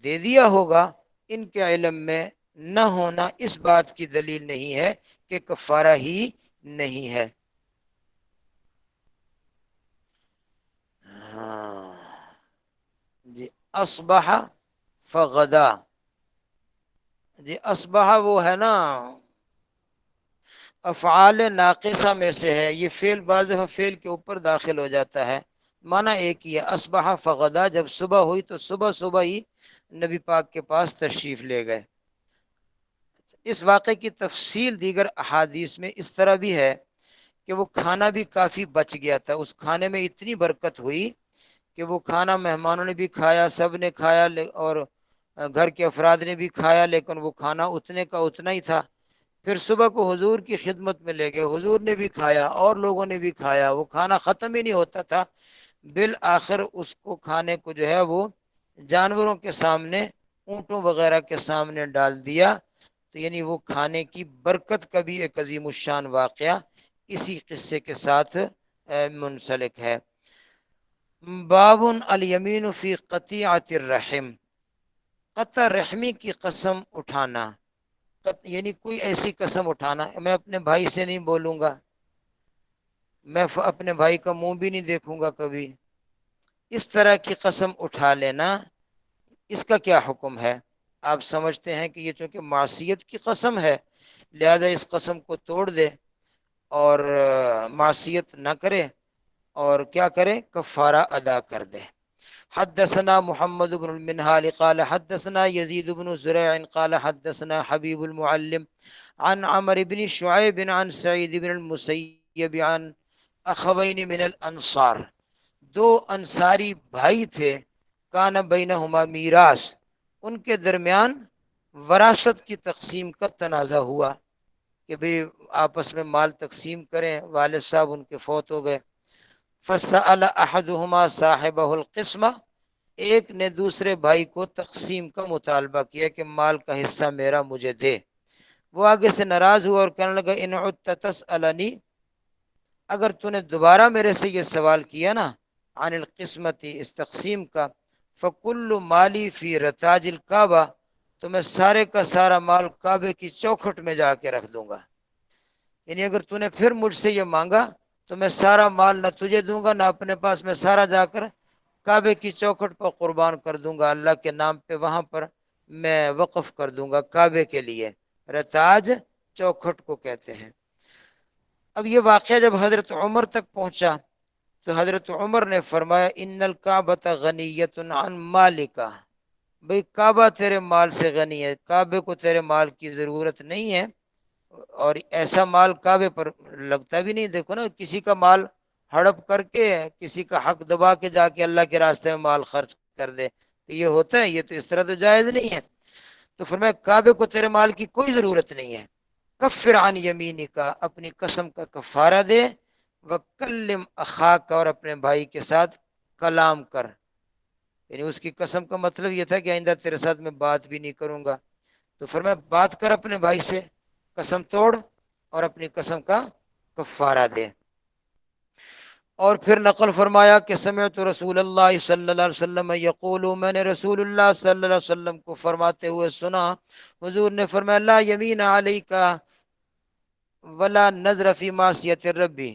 دے دیا ہوگا، ان کے علم میں نہ ہونا اس بات کی دلیل نہیں ہے کہ کفارہ ہی نہیں ہے۔ ہاں جی، اصبح فغدا، جی اصبح وہ ہے نا افعال ناقصہ میں سے ہے، یہ فعل بعض دفعہ فعل کے اوپر داخل ہو جاتا ہے، معنی ایک ہی ہے، اصبح فغدا، جب صبح ہوئی تو صبح صبح ہی نبی پاک کے پاس تشریف لے گئے۔ اس واقعے کی تفصیل دیگر احادیث میں اس طرح بھی ہے کہ وہ کھانا بھی کافی بچ گیا تھا، اس کھانے میں اتنی برکت ہوئی کہ وہ کھانا مہمانوں نے بھی کھایا، سب نے کھایا، اور گھر کے افراد نے بھی کھایا، لیکن وہ کھانا اتنے کا اتنا ہی تھا۔ پھر صبح کو حضور کی خدمت میں لے گئے، حضور نے بھی کھایا اور لوگوں نے بھی کھایا، وہ کھانا ختم ہی نہیں ہوتا تھا۔ بالآخر اس کو کھانے کو جو ہے وہ جانوروں کے سامنے، اونٹوں وغیرہ کے سامنے ڈال دیا۔ تو یعنی وہ کھانے کی برکت کا بھی ایک عظیم الشان واقعہ اسی قصے کے ساتھ منسلک ہے۔ باب الیمین فی قطیعۃ الرحم، قطع رحمی کی قسم اٹھانا، یعنی کوئی ایسی قسم اٹھانا، میں اپنے بھائی سے نہیں بولوں گا، میں اپنے بھائی کا منہ بھی نہیں دیکھوں گا کبھی، اس طرح کی قسم اٹھا لینا، اس کا کیا حکم ہے؟ آپ سمجھتے ہیں کہ یہ چونکہ معصیت کی قسم ہے لہذا اس قسم کو توڑ دے اور معصیت نہ کرے، اور کیا کرے؟ کفارہ ادا کر دے۔ حدثنا محمد بن المنہال قال حدثنا یزید بن زریع قال حدثنا حبیب المعلم عن عمر بن شعیب عن سعید بن المسیب عن اخوین من الانصار، دو انصاری بھائی تھے، کان بینہما میراث، ان کے درمیان وراثت کی تقسیم کا تنازع ہوا کہ بھئی آپس میں مال تقسیم کریں، والد صاحب ان کے فوت ہو گئے۔ فسأل احدہما صاحبہ القسمہ، ایک نے دوسرے بھائی کو تقسیم کا مطالبہ کیا کہ مال کا حصہ میرا مجھے دے۔ وہ آگے سے ناراض ہوا اور کہنے لگا ان عدت تسألنی، اگر تو نے دوبارہ میرے سے یہ سوال کیا نا عن القسمتی، اس تقسیم کا، فکل مالی فی رتاج الکعبہ، تو میں سارے کا سارا مال کعبے کی چوکھٹ میں جا کے رکھ دوں گا، یعنی اگر تو نے پھر مجھ سے یہ مانگا تو میں سارا مال نہ تجھے دوں گا نہ اپنے پاس، میں سارا جا کر کعبے کی چوکھٹ پر قربان کر دوں گا، اللہ کے نام پہ وہاں پر میں وقف کر دوں گا کعبے کے لیے، رتاج چوکھٹ کو کہتے ہیں۔ اب یہ واقعہ جب حضرت عمر تک پہنچا تو حضرت عمر نے فرمایا ان الکعبۃ غنیۃ عن مالک، بھئی کعبہ تیرے مال سے غنی ہے، کعبے کو تیرے مال کی ضرورت نہیں ہے، اور ایسا مال کعبے پر لگتا بھی نہیں، دیکھو نا کسی کا مال ہڑپ کر کے، کسی کا حق دبا کے جا کے اللہ کے راستے میں مال خرچ کر دے، تو یہ ہوتا ہے؟ یہ تو اس طرح تو جائز نہیں ہے۔ تو فرمایا کعبے کو تیرے مال کی کوئی ضرورت نہیں ہے، کفر عن یمینی کا، اپنی قسم کا کفارہ دے، وکلم اخاک، اور اپنے بھائی کے ساتھ کلام کر، یعنی اس کی قسم کا مطلب یہ تھا کہ آئندہ تیرے ساتھ میں بات بھی نہیں کروں گا۔ تو فرمایا بات کر اپنے بھائی سے، قسم توڑ اور اپنی قسم کا کفارہ دے۔ اور پھر نقل فرمایا کہ سمعت رسول اللہ صلی اللہ علیہ وسلم یقول، میں نے رسول اللہ صلی اللہ علیہ وسلم کو فرماتے ہوئے سنا، حضور نے فرمایا لا یمین علیکا ولا نذر فی معصیت الربی،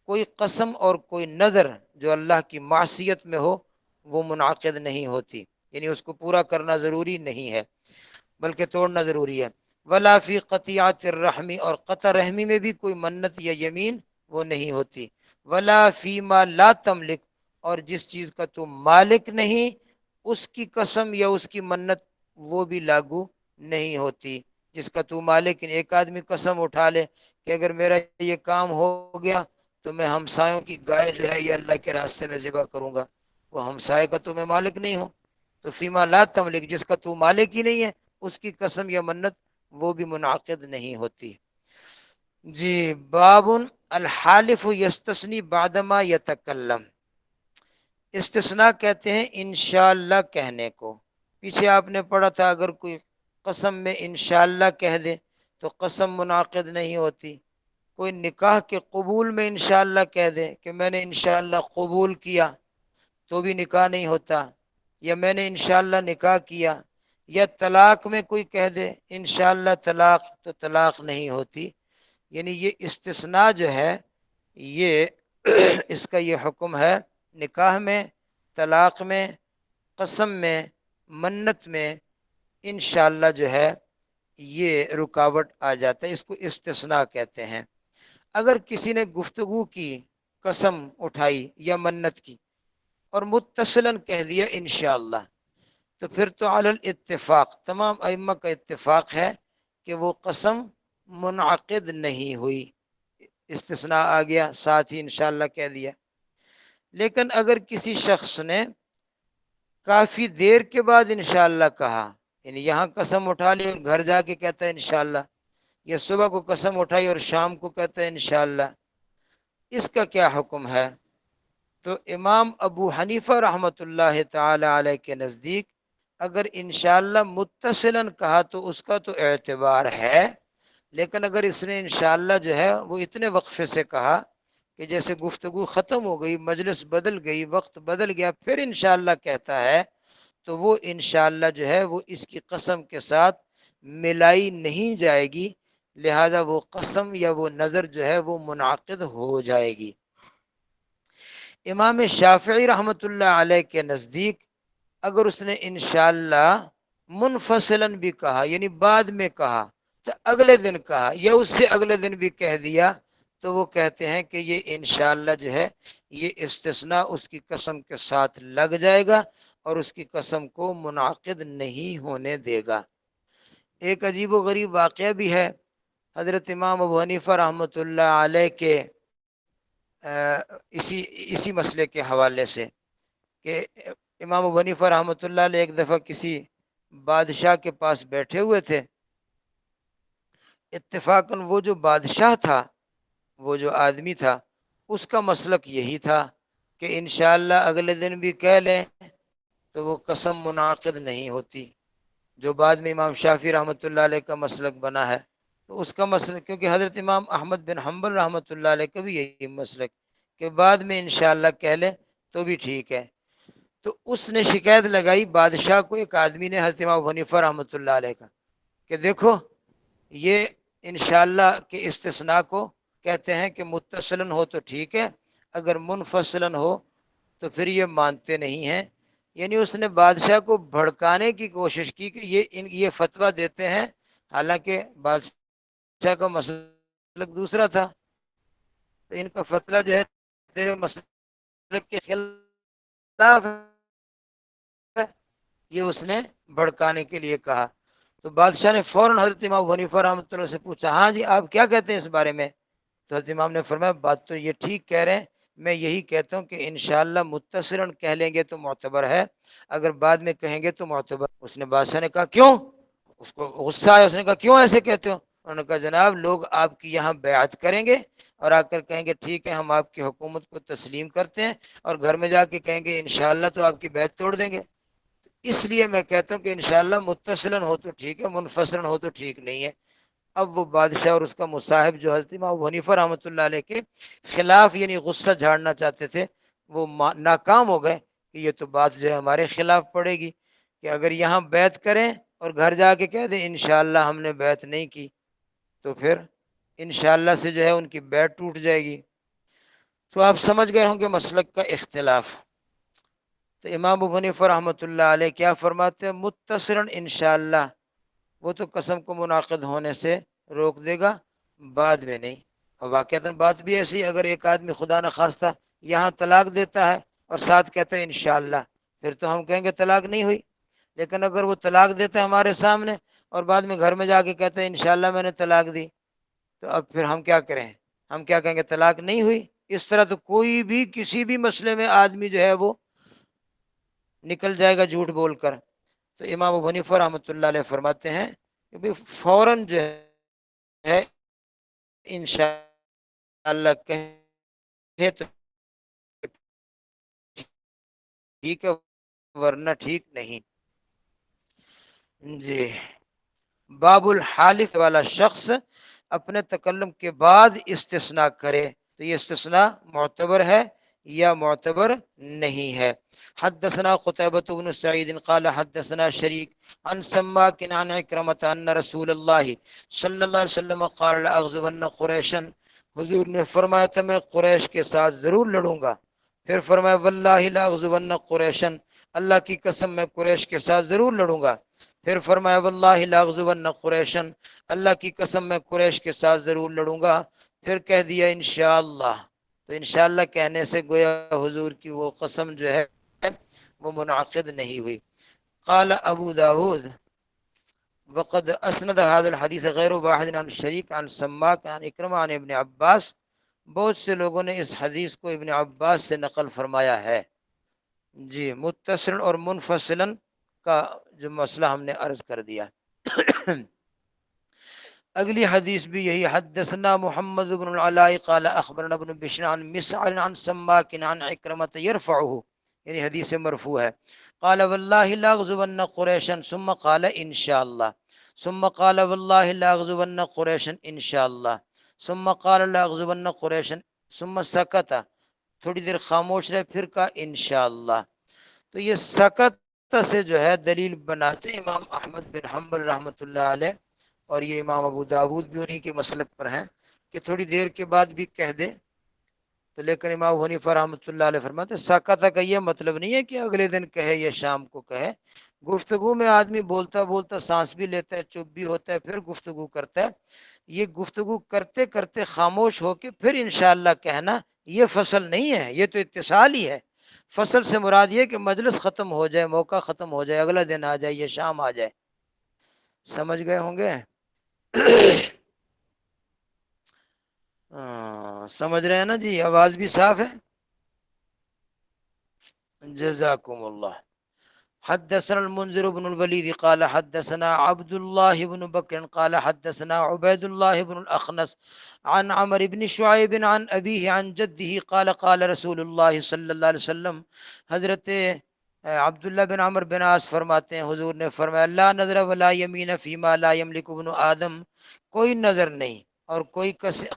کوئی قسم اور کوئی نذر جو اللہ کی معصیت میں ہو وہ منعقد نہیں ہوتی، یعنی اس کو پورا کرنا ضروری نہیں ہے بلکہ توڑنا ضروری ہے۔ ولا فی قطیعت الرحمی، اور قطع رحمی میں بھی کوئی منت یا یمین وہ نہیں ہوتی۔ ولا فی ما لا تملک، اور جس چیز کا تو مالک نہیں اس کی قسم یا اس کی منت وہ بھی لاگو نہیں ہوتی۔ جس کا تو مالک، ایک آدمی قسم اٹھا لے کہ اگر میرا یہ کام ہو گیا تو میں ہمسایوں کی گائے جو ہے یہ اللہ کے راستے میں ذبح کروں گا، وہ ہمسائے کا تو میں مالک نہیں ہوں۔ تو فیما لا تملک، جس کا تو مالک ہی نہیں ہے اس کی قسم یا منت وہ بھی منعقد نہیں ہوتی۔ جی، باب الحالف یستثنی بعدما یتکلم، استثناء کہتے ہیں انشاءاللہ کہنے کو۔ پیچھے آپ نے پڑھا تھا اگر کوئی قسم میں انشاءاللہ کہہ دے تو قسم منعقد نہیں ہوتی۔ کوئی نکاح کے قبول میں انشاءاللہ کہہ دے کہ میں نے انشاءاللہ قبول کیا تو بھی نکاح نہیں ہوتا، یا میں نے انشاءاللہ نکاح کیا، یا طلاق میں کوئی کہہ دے انشاءاللہ طلاق تو طلاق نہیں ہوتی۔ یعنی یہ استثناء جو ہے یہ اس کا یہ حکم ہے نکاح میں، طلاق میں، قسم میں، منت میں انشاءاللہ جو ہے یہ رکاوٹ آ جاتا ہے، اس کو استثناء کہتے ہیں۔ اگر کسی نے گفتگو کی، قسم اٹھائی یا منت کی اور متصلاً کہہ دیا انشاءاللہ، تو پھر تو علی الاتفاق تمام ائمہ کا اتفاق ہے کہ وہ قسم منعقد نہیں ہوئی، استثناء آ گیا ساتھ ہی انشاءاللہ کہہ دیا۔ لیکن اگر کسی شخص نے کافی دیر کے بعد انشاءاللہ کہا، یعنی یہاں قسم اٹھا لی اور گھر جا کے کہتا ہے انشاءاللہ، یا صبح کو قسم اٹھائی اور شام کو کہتا ہے انشاءاللہ، اس کا کیا حکم ہے؟ تو امام ابو حنیفہ رحمۃ اللہ تعالی علیہ کے نزدیک اگر انشاءاللہ متصلاً کہا تو اس کا تو اعتبار ہے، لیکن اگر اس نے انشاءاللہ جو ہے وہ اتنے وقفے سے کہا کہ جیسے گفتگو ختم ہو گئی، مجلس بدل گئی، وقت بدل گیا، پھر انشاءاللہ کہتا ہے تو وہ انشاءاللہ جو ہے وہ اس کی قسم کے ساتھ ملائی نہیں جائے گی، لہذا وہ قسم یا وہ نظر جو ہے وہ منعقد ہو جائے گی۔ امام شافعی رحمۃ اللہ علیہ کے نزدیک اگر اس نے انشاءاللہ منفصلاً بھی کہا، یعنی بعد میں کہا، اگلے دن کہا یا اس سے اگلے دن بھی کہہ دیا، تو وہ کہتے ہیں کہ یہ انشاءاللہ جو ہے یہ استثناء اس کی قسم کے ساتھ لگ جائے گا اور اس کی قسم کو منعقد نہیں ہونے دے گا۔ ایک عجیب و غریب واقعہ بھی ہے حضرت امام ابو حنیفہ رحمۃ اللہ علیہ کے اسی مسئلے کے حوالے سے کہ امام ابو حنیفہ رحمۃ اللہ علیہ ایک دفعہ کسی بادشاہ کے پاس بیٹھے ہوئے تھے، اتفاقاً وہ جو بادشاہ تھا، وہ جو آدمی تھا، اس کا مسلک یہی تھا کہ انشاءاللہ اگلے دن بھی کہہ لیں تو وہ قسم منعقد نہیں ہوتی، جو بعد میں امام شافعی رحمۃ اللہ علیہ کا مسلک بنا ہے۔ تو اس کا مسلک، کیونکہ حضرت امام احمد بن حنبل رحمۃ اللہ علیہ کا بھی یہی مسلک کہ بعد میں انشاءاللہ کہہ لیں تو بھی ٹھیک ہے۔ تو اس نے شکایت لگائی بادشاہ کو، ایک آدمی نے حضرت امام حنیفہ رحمۃ اللہ علیہ کا، کہ دیکھو یہ انشاءاللہ کے استثناء کو کہتے ہیں کہ متصلاً ہو تو ٹھیک ہے، اگر منفصلاً ہو تو پھر یہ مانتے نہیں ہیں۔ یعنی اس نے بادشاہ کو بھڑکانے کی کوشش کی کہ یہ فتویٰ دیتے ہیں، حالانکہ بادشاہ کا مسلک دوسرا تھا، تو ان کا فتویٰ جو ہے تیرے مسلک کے خلاف ہے، یہ اس نے بھڑکانے کے لیے کہا۔ تو بادشاہ نے فوراً حضرت امام حنیفہ رحمۃ اللہ سے پوچھا، ہاں جی آپ کیا کہتے ہیں اس بارے میں؟ تو حضرت امام نے فرمایا بات تو یہ ٹھیک کہہ رہے ہیں، میں یہی کہتا ہوں کہ انشاءاللہ متصلاً کہہ لیں گے تو معتبر ہے، اگر بعد میں کہیں گے تو معتبر۔ اس نے بادشاہ نے کہا کیوں؟ اس کو غصہ آیا، اس نے کہا کیوں ایسے کہتے ہو؟ انہوں نے کہا جناب لوگ آپ کی یہاں بیعت کریں گے اور آ کر کہیں گے ٹھیک ہے ہم آپ کی حکومت کو تسلیم کرتے ہیں، اور گھر میں جا کے کہیں گے انشاءاللہ تو آپ کی بیعت توڑ دیں گے۔ اس لیے میں کہتا ہوں کہ انشاءاللہ متصلاً ہو تو ٹھیک ہے، منفصلاً ہو تو ٹھیک نہیں ہے۔ اب وہ بادشاہ اور اس کا مصاحب جو حضرت امام ابو حنیفہ رحمۃ اللہ علیہ کے خلاف یعنی غصہ جھاڑنا چاہتے تھے، وہ ناکام ہو گئے کہ یہ تو بات جو ہے ہمارے خلاف پڑے گی، کہ اگر یہاں بیعت کریں اور گھر جا کے کہہ دیں انشاءاللہ ہم نے بیعت نہیں کی، تو پھر انشاءاللہ سے جو ہے ان کی بیعت ٹوٹ جائے گی۔ تو آپ سمجھ گئے ہوں گے مسلک کا اختلاف۔ تو امام ابو حنیفہ رحمۃ اللہ علیہ کیا فرماتے ہیں؟ متصلاً انشاءاللہ وہ تو قسم کو منعقد ہونے سے روک دے گا، بعد میں نہیں۔ اور واقعتاً بات بھی ایسی، اگر ایک آدمی خدا نخواستہ یہاں طلاق دیتا ہے اور ساتھ کہتا ہے انشاءاللہ، پھر تو ہم کہیں گے طلاق نہیں ہوئی۔ لیکن اگر وہ طلاق دیتا ہے ہمارے سامنے اور بعد میں گھر میں جا کے کہتا ہے انشاءاللہ میں نے طلاق دی، تو اب پھر ہم کیا کریں؟ ہم کیا کہیں گے؟ طلاق نہیں ہوئی۔ اس طرح تو کوئی بھی کسی بھی مسئلے میں آدمی جو ہے وہ نکل جائے گا جھوٹ بول کر۔ تو امام ابو حنیفہ رحمۃ اللہ علیہ فرماتے ہیں کہ فوراً جو ہے انشاءاللہ کہے تو ٹھیک ہے، ورنہ ٹھیک نہیں۔ جی، باب الحالف والا شخص اپنے تکلم کے بعد استثناء کرے تو یہ استثناء معتبر ہے یا معتبر نہیں ہے۔ حدثنا قتيبة بن سعيد قال حدثنا شريك عن سماك عن عكرمة أن رسول الله صلی اللہ علیہ وسلم قال لأغزون قریشا، حضور نے فرمایا تھا میں قریش کے ساتھ ضرور لڑوں گا۔ پھر فرمایا واللہ لأغزون قریشا، اللہ کی قسم میں قریش کے ساتھ ضرور لڑوں گا۔ پھر فرمایا واللہ لأغزون قریشا، اللہ کی قسم میں قریش کے ساتھ ضرور لڑوں گا۔ پھر کہہ دیا انشاءاللہ، تو انشاءاللہ کہنے سے گویا حضور کی وہ قسم جو ہے وہ منعقد نہیں ہوئی۔ قال ابو داود وقد اسند هذا الحديث غیر واحد عن شریک عن سماک عن اکرمہ عن ابن عباس، بہت سے لوگوں نے اس حدیث کو ابن عباس سے نقل فرمایا ہے۔ جی، متصل اور منفصلا کا جو مسئلہ ہم نے عرض کر دیا۔ اگلی حدیث بھی یہی، حدثنا محمد بن العلاء قال اخبرنا ابن بشر عن مسعر عن سماک عن عکرمہ يرفعه، یعنی حدیث مرفوع ہے، قال والله لاغزون قریشا ثم قال انشاءاللہ، ثم قال والله لاغزون قریشا انشاءاللہ، ثم قال لاغزون قریشا، ثم سکت، تھوڑی دیر خاموش رہے، پھر کہا انشاءاللہ۔ تو یہ سکت سے جو ہے دلیل بناتے امام احمد بن حنبل رحمۃ اللہ علیہ، اور یہ امام ابو داود بھی انہی کے مسلک پر ہیں کہ تھوڑی دیر کے بعد بھی کہہ دے۔ تو لیکن امام حنیفہ رحمۃ اللہ علیہ فرماتے سکت کا یہ مطلب نہیں ہے کہ اگلے دن کہے یا شام کو کہے۔ گفتگو میں آدمی بولتا بولتا سانس بھی لیتا ہے، چپ بھی ہوتا ہے، پھر گفتگو کرتا ہے۔ یہ گفتگو کرتے کرتے خاموش ہو کے پھر انشاءاللہ کہنا، یہ فصل نہیں ہے، یہ تو اتصال ہی ہے۔ فصل سے مراد یہ کہ مجلس ختم ہو جائے، موقع ختم ہو جائے، اگلا دن آ جائے یا شام آ جائے۔ سمجھ گئے ہوں گے؟ سمجھ رہے ہیں نا جی؟ آواز بھی صاف ہے؟ جزاکم اللہ۔ حدثنا المنذر بن الوليد قال حدثنا عبد الله بن بكر قال حدثنا عبيد الله بن الأخنس عن عمرو بن شعيب عن أبيه عن جده قال قال رسول الله صلی اللہ علیہ وسلم، حضرت عبداللہ بن عمر بن عاص فرماتے ہیں حضور نے فرمایا لا نظر ولا یمین فیما لا یملک ابن آدم، کوئی نظر نہیں اور کوئی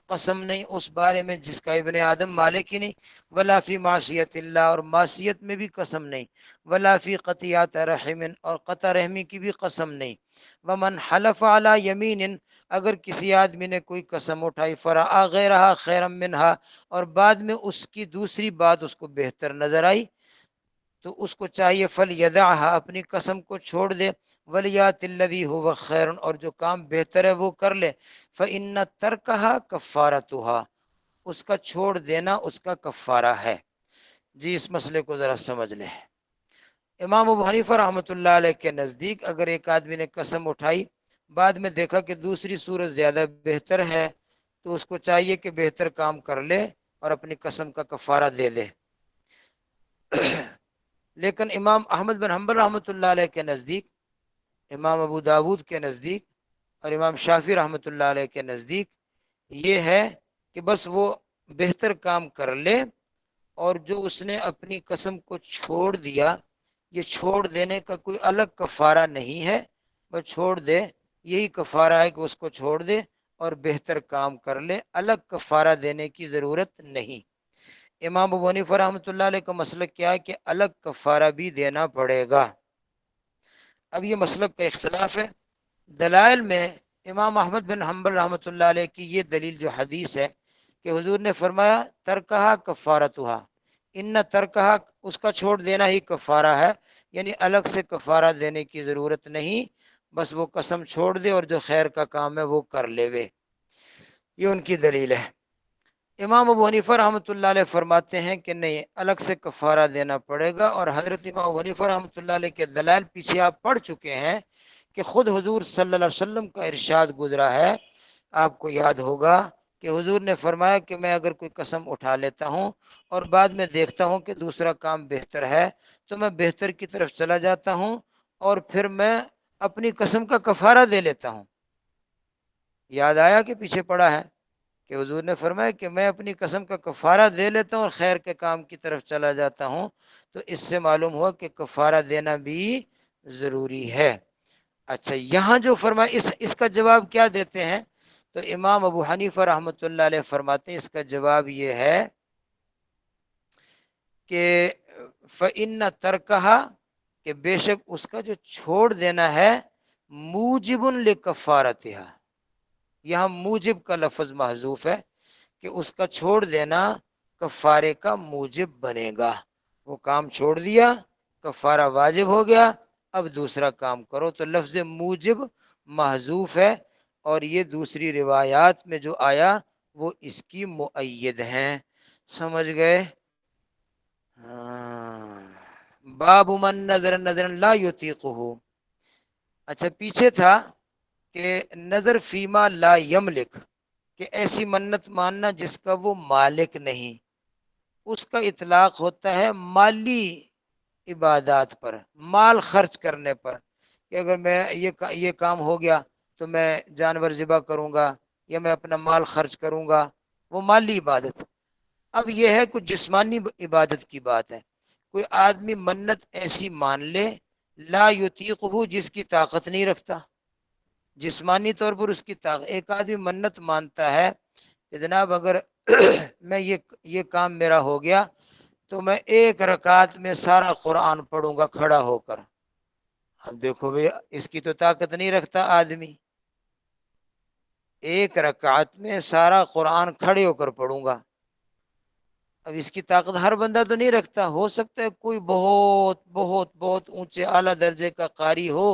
قسم نہیں اس بارے میں جس کا ابن آدم مالک ہی نہیں، ولا فی معصیت اللہ، اور معصیت میں بھی قسم نہیں، ولا فی قطیعت رحم، اور قطع رحمی کی بھی قسم نہیں۔ ومن حلف علی یمین، اگر کسی آدمی نے کوئی قسم اٹھائی فرآ غیرہا خیرا منہا، اور بعد میں اس کی دوسری بات اس کو بہتر نظر آئی، تو اس کو چاہیے فلیدعها، اپنی قسم کو چھوڑ دے، ولیات الذی هو خیر، اور جو کام بہتر ہے وہ کر لے، فإن ترکها کفارتها، اس کا چھوڑ دینا اس کا کفارہ ہے۔ جی، اس مسئلے کو ذرا سمجھ لیں۔ امام ابو حنیفہ رحمۃ اللہ علیہ کے نزدیک اگر ایک آدمی نے قسم اٹھائی، بعد میں دیکھا کہ دوسری صورت زیادہ بہتر ہے، تو اس کو چاہیے کہ بہتر کام کر لے اور اپنی قسم کا کفارہ دے دے۔ لیکن امام احمد بن حنبل رحمۃ اللہ علیہ کے نزدیک، امام ابو داود کے نزدیک اور امام شافعی رحمۃ اللہ علیہ کے نزدیک یہ ہے کہ بس وہ بہتر کام کر لے، اور جو اس نے اپنی قسم کو چھوڑ دیا یہ چھوڑ دینے کا کوئی الگ کفارہ نہیں ہے، بس چھوڑ دے، یہی کفارہ ہے کہ اس کو چھوڑ دے اور بہتر کام کر لے، الگ کفارہ دینے کی ضرورت نہیں۔ امام ابو حنیفہ رحمۃ اللہ علیہ کا مسلک کیا ہے کہ الگ کفارہ بھی دینا پڑے گا۔ اب یہ مسلک کا اختلاف ہے۔ دلائل میں امام احمد بن حنبل رحمۃ اللہ علیہ کی یہ دلیل جو حدیث ہے کہ حضور نے فرمایا ترکہا کفارتہا، ان ترکہا، اس کا چھوڑ دینا ہی کفارہ ہے، یعنی الگ سے کفارہ دینے کی ضرورت نہیں، بس وہ قسم چھوڑ دے اور جو خیر کا کام ہے وہ کر لے وے، یہ ان کی دلیل ہے۔ امام ابو حنیفہ رحمۃ اللہ علیہ فرماتے ہیں کہ نہیں، الگ سے کفارہ دینا پڑے گا، اور حضرت امام ابو حنیفہ رحمۃ اللہ علیہ کے دلائل پیچھے آپ پڑھ چکے ہیں کہ خود حضور صلی اللہ علیہ وسلم کا ارشاد گزرا ہے، آپ کو یاد ہوگا کہ حضور نے فرمایا کہ میں اگر کوئی قسم اٹھا لیتا ہوں اور بعد میں دیکھتا ہوں کہ دوسرا کام بہتر ہے تو میں بہتر کی طرف چلا جاتا ہوں اور پھر میں اپنی قسم کا کفارہ دے لیتا ہوں۔ یاد آیا کہ پیچھے پڑا ہے کہ حضور نے فرمایا کہ میں اپنی قسم کا کفارہ دے لیتا ہوں اور خیر کے کام کی طرف چلا جاتا ہوں، تو اس سے معلوم ہوا کہ کفارہ دینا بھی ضروری ہے۔ اچھا، یہاں جو فرمایا اس کا جواب کیا دیتے ہیں؟ تو امام ابو حنیفہ رحمۃ اللہ علیہ فرماتے ہیں اس کا جواب یہ ہے کہ فَإِنَّ تَرْكَهَا، کہ بے شک اس کا جو چھوڑ دینا ہے موجب لکفارتها، یہاں موجب کا لفظ محذوف ہے کہ اس کا چھوڑ دینا کفارے کا موجب بنے گا۔ وہ کام چھوڑ دیا، کفارہ واجب ہو گیا، اب دوسرا کام کرو، تو لفظ موجب محذوف ہے، اور یہ دوسری روایات میں جو آیا وہ اس کی مؤید ہیں۔ سمجھ گئے؟ باب من نظر نظر لا یطیقہ۔ اچھا، پیچھے تھا کہ نظر فیما لا یملک، کہ ایسی منت ماننا جس کا وہ مالک نہیں، اس کا اطلاق ہوتا ہے مالی عبادات پر، مال خرچ کرنے پر، کہ اگر میں یہ کام ہو گیا تو میں جانور ذبح کروں گا یا میں اپنا مال خرچ کروں گا، وہ مالی عبادت۔ اب یہ ہے کچھ جسمانی عبادت کی بات ہے، کوئی آدمی منت ایسی مان لے لا یطیقہ، جس کی طاقت نہیں رکھتا، جسمانی طور پر اس کی طاقت، ایک آدمی منت مانتا ہے کہ جناب اگر میں یہ کام میرا ہو گیا تو میں ایک رکعت میں سارا قرآن پڑھوں گا کھڑا ہو کر۔ اب دیکھو بھئی، اس کی تو طاقت نہیں رکھتا آدمی، ایک رکعت میں سارا قرآن کھڑے ہو کر پڑھوں گا۔ اب اس کی طاقت ہر بندہ تو نہیں رکھتا، ہو سکتا ہے کوئی بہت بہت بہت اونچے اعلیٰ درجے کا قاری ہو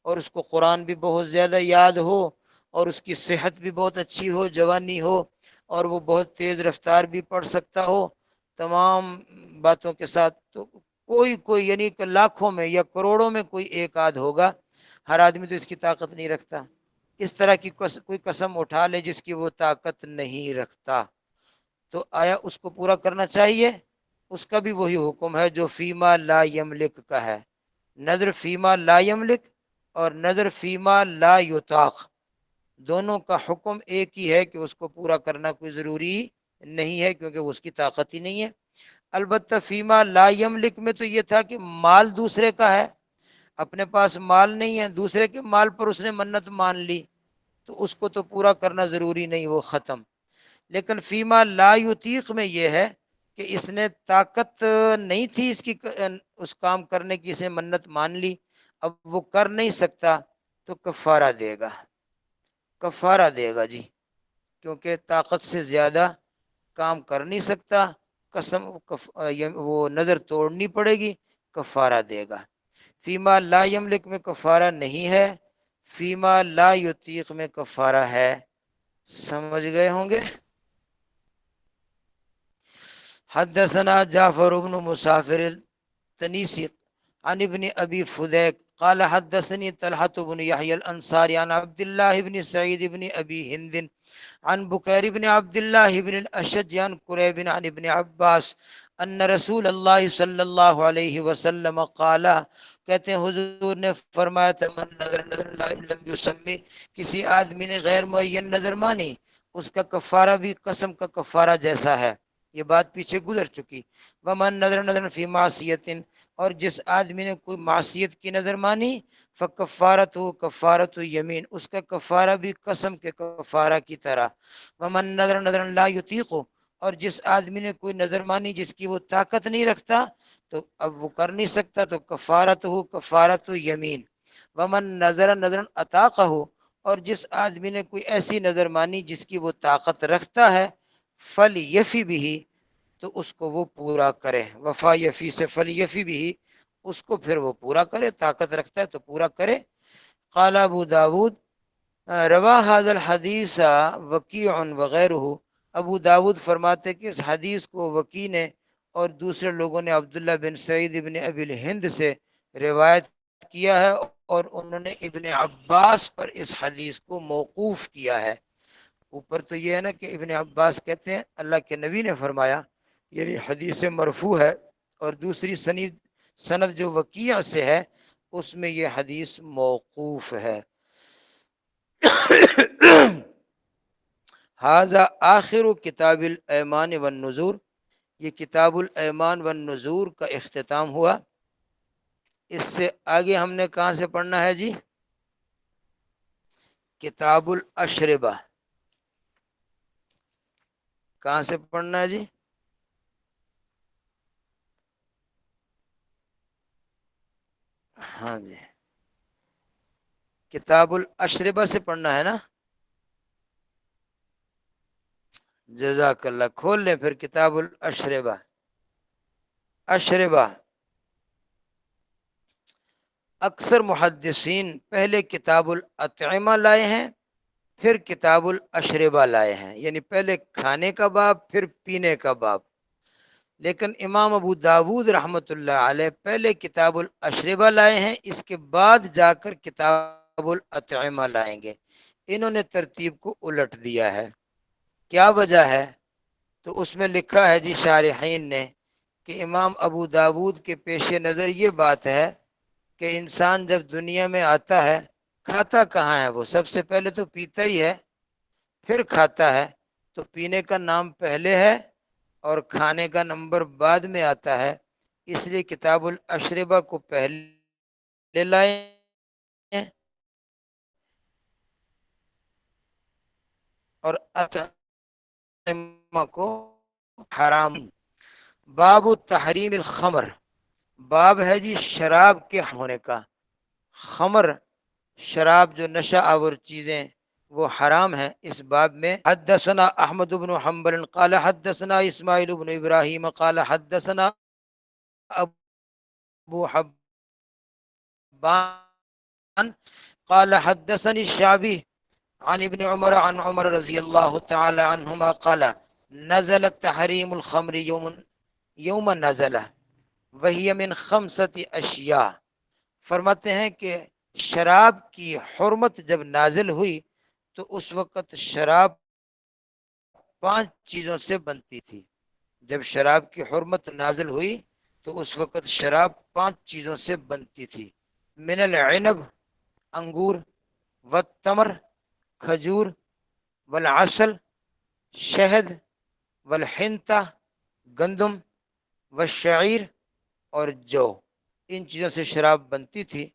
اور اس کو قرآن بھی بہت زیادہ یاد ہو اور اس کی صحت بھی بہت اچھی ہو، جوانی ہو، اور وہ بہت تیز رفتار بھی پڑھ سکتا ہو تمام باتوں کے ساتھ، تو کوئی یعنی کہ لاکھوں میں یا کروڑوں میں کوئی ایک آدھ ہوگا، ہر آدمی تو اس کی طاقت نہیں رکھتا۔ اس طرح کی کوئی قسم اٹھا لے جس کی وہ طاقت نہیں رکھتا، تو آیا اس کو پورا کرنا چاہیے؟ اس کا بھی وہی حکم ہے جو فیما لا یملک کا ہے، نظر فیما لا یملک اور نظر فیما لا یطاق، دونوں کا حکم ایک ہی ہے کہ اس کو پورا کرنا کوئی ضروری نہیں ہے کیونکہ اس کی طاقت ہی نہیں ہے۔ البتہ فیما لا یملک میں تو یہ تھا کہ مال دوسرے کا ہے، اپنے پاس مال نہیں ہے، دوسرے کے مال پر اس نے منت مان لی تو اس کو تو پورا کرنا ضروری نہیں، وہ ختم۔ لیکن فیما لا یطیق میں یہ ہے کہ اس نے طاقت نہیں تھی اس کام کرنے کی، اس نے منت مان لی، اب وہ کر نہیں سکتا تو کفارہ دے گا، کفارہ دے گا جی، کیونکہ طاقت سے زیادہ کام کر نہیں سکتا، قسم وہ نظر توڑنی پڑے گی، کفارہ دے گا۔ فیما لا یملک میں کفارہ نہیں ہے، فیما لا یطیق میں کفارہ ہے۔ سمجھ گئے ہوں گے؟ حدثنا جعفر بن مسافر التنیسی عن ابن ابی فدیک قال حدثني طلحة بن يحيى الانصاري عن عبد الله بن سعيد بن ابي هند عن بكير بن عبد الله بن الاشج عن قريب عن ابن عباس ان رسول اللہ صلی اللہ علیہ وسلم قال، کہتے ہیں حضور نے فرمایا تھا من نظر نظر لم یسمی، کسی آدمی نے غیر معین نظر مانی، اس کا کفارہ بھی قسم کا کفارہ جیسا ہے۔ یہ بات پیچھے گزر چکی. ومن نظر نظر فی معصیت، اور جس آدمی نے کوئی معصیت کی نظر مانی، فکفارت ہو کفارت یمین، اس کا کفارہ بھی قسم کے کفارہ کی طرح. ومن نظر نظر لا یطیق، اور جس آدمی نے کوئی نظر مانی جس کی وہ طاقت نہیں رکھتا، تو اب وہ کر نہیں سکتا، تو کفارت ہو کفارت یمین. ومن نظر نظر اطاقہ، اور جس آدمی نے کوئی ایسی نظر مانی جس کی وہ طاقت رکھتا ہے، فل یفی بھی، تو اس کو وہ پورا کرے. وفا یفی سے فل یفی بھی، اس کو پھر وہ پورا کرے، طاقت رکھتا ہے تو پورا کرے. قال ابو داود روا هذا الحدیث وکیع وغیرہ، ابو داود فرماتے کہ اس حدیث کو وکیع نے اور دوسرے لوگوں نے عبداللہ بن سعید ابن ابی الہند سے روایت کیا ہے، اور انہوں نے ابن عباس پر اس حدیث کو موقوف کیا ہے. اوپر تو یہ ہے نا کہ ابن عباس کہتے ہیں اللہ کے نبی نے فرمایا، یعنی حدیث مرفوع ہے، اور دوسری سند جو وکیع سے ہے اس میں یہ حدیث موقوف ہے. ھذا آخر کتاب الایمان والنذور، یہ کتاب الایمان والنذور کا اختتام ہوا. اس سے آگے ہم نے کہاں سے پڑھنا ہے جی؟ کتاب الاشربہ. کہاں سے پڑھنا ہے جی؟ ہاں جی، کتاب الاشربہ سے پڑھنا ہے نا. جزاک اللہ. کھول لیں پھر کتاب الاشربہ. اشربہ، اکثر محدثین پہلے کتاب الاطعمہ لائے ہیں، پھر کتاب الاشربہ لائے ہیں، یعنی پہلے کھانے کا باب پھر پینے کا باب. لیکن امام ابو داود رحمۃ اللہ علیہ پہلے کتاب الاشربہ لائے ہیں، اس کے بعد جا کر کتاب الاطعمہ لائیں گے. انہوں نے ترتیب کو الٹ دیا ہے. کیا وجہ ہے؟ تو اس میں لکھا ہے جی شارحین نے کہ امام ابو داود کے پیش نظر یہ بات ہے کہ انسان جب دنیا میں آتا ہے، کھاتا کہاں ہے؟ وہ سب سے پہلے تو پیتا ہی ہے، پھر کھاتا ہے. تو پینے کا نام پہلے ہے اور کھانے کا نمبر بعد میں آتا ہے. اس لیے کتاب الاشربہ کو پہلے لائے ہیں اور اطعمہ کو حرام. باب تحریم الخمر، باب ہے جی شراب کے ہونے کا. خمر، شراب جو نشہ آور چیزیں وہ حرام ہیں. اس باب میں حدثنا احمد بن حنبل قال حدثنا اسماعیل بن ابراہیم قال حدثنا ابو حبان قال حدثني الشعبي عن ابن عمر عن عمر رضی اللہ تعالی عنہما قال نزل تحریم الخمر یوم نزل وہی من خمسة اشیاء. فرماتے ہیں کہ شراب کی حرمت جب نازل ہوئی تو اس وقت شراب 5 چیزوں سے بنتی تھی. جب شراب کی حرمت نازل ہوئی تو اس وقت شراب 5 چیزوں سے بنتی تھی. من العنب، انگور، والتمر، کھجور، والعسل، شہد، والحنطہ، گندم، والشعیر، اور جو. ان چیزوں سے شراب بنتی تھی.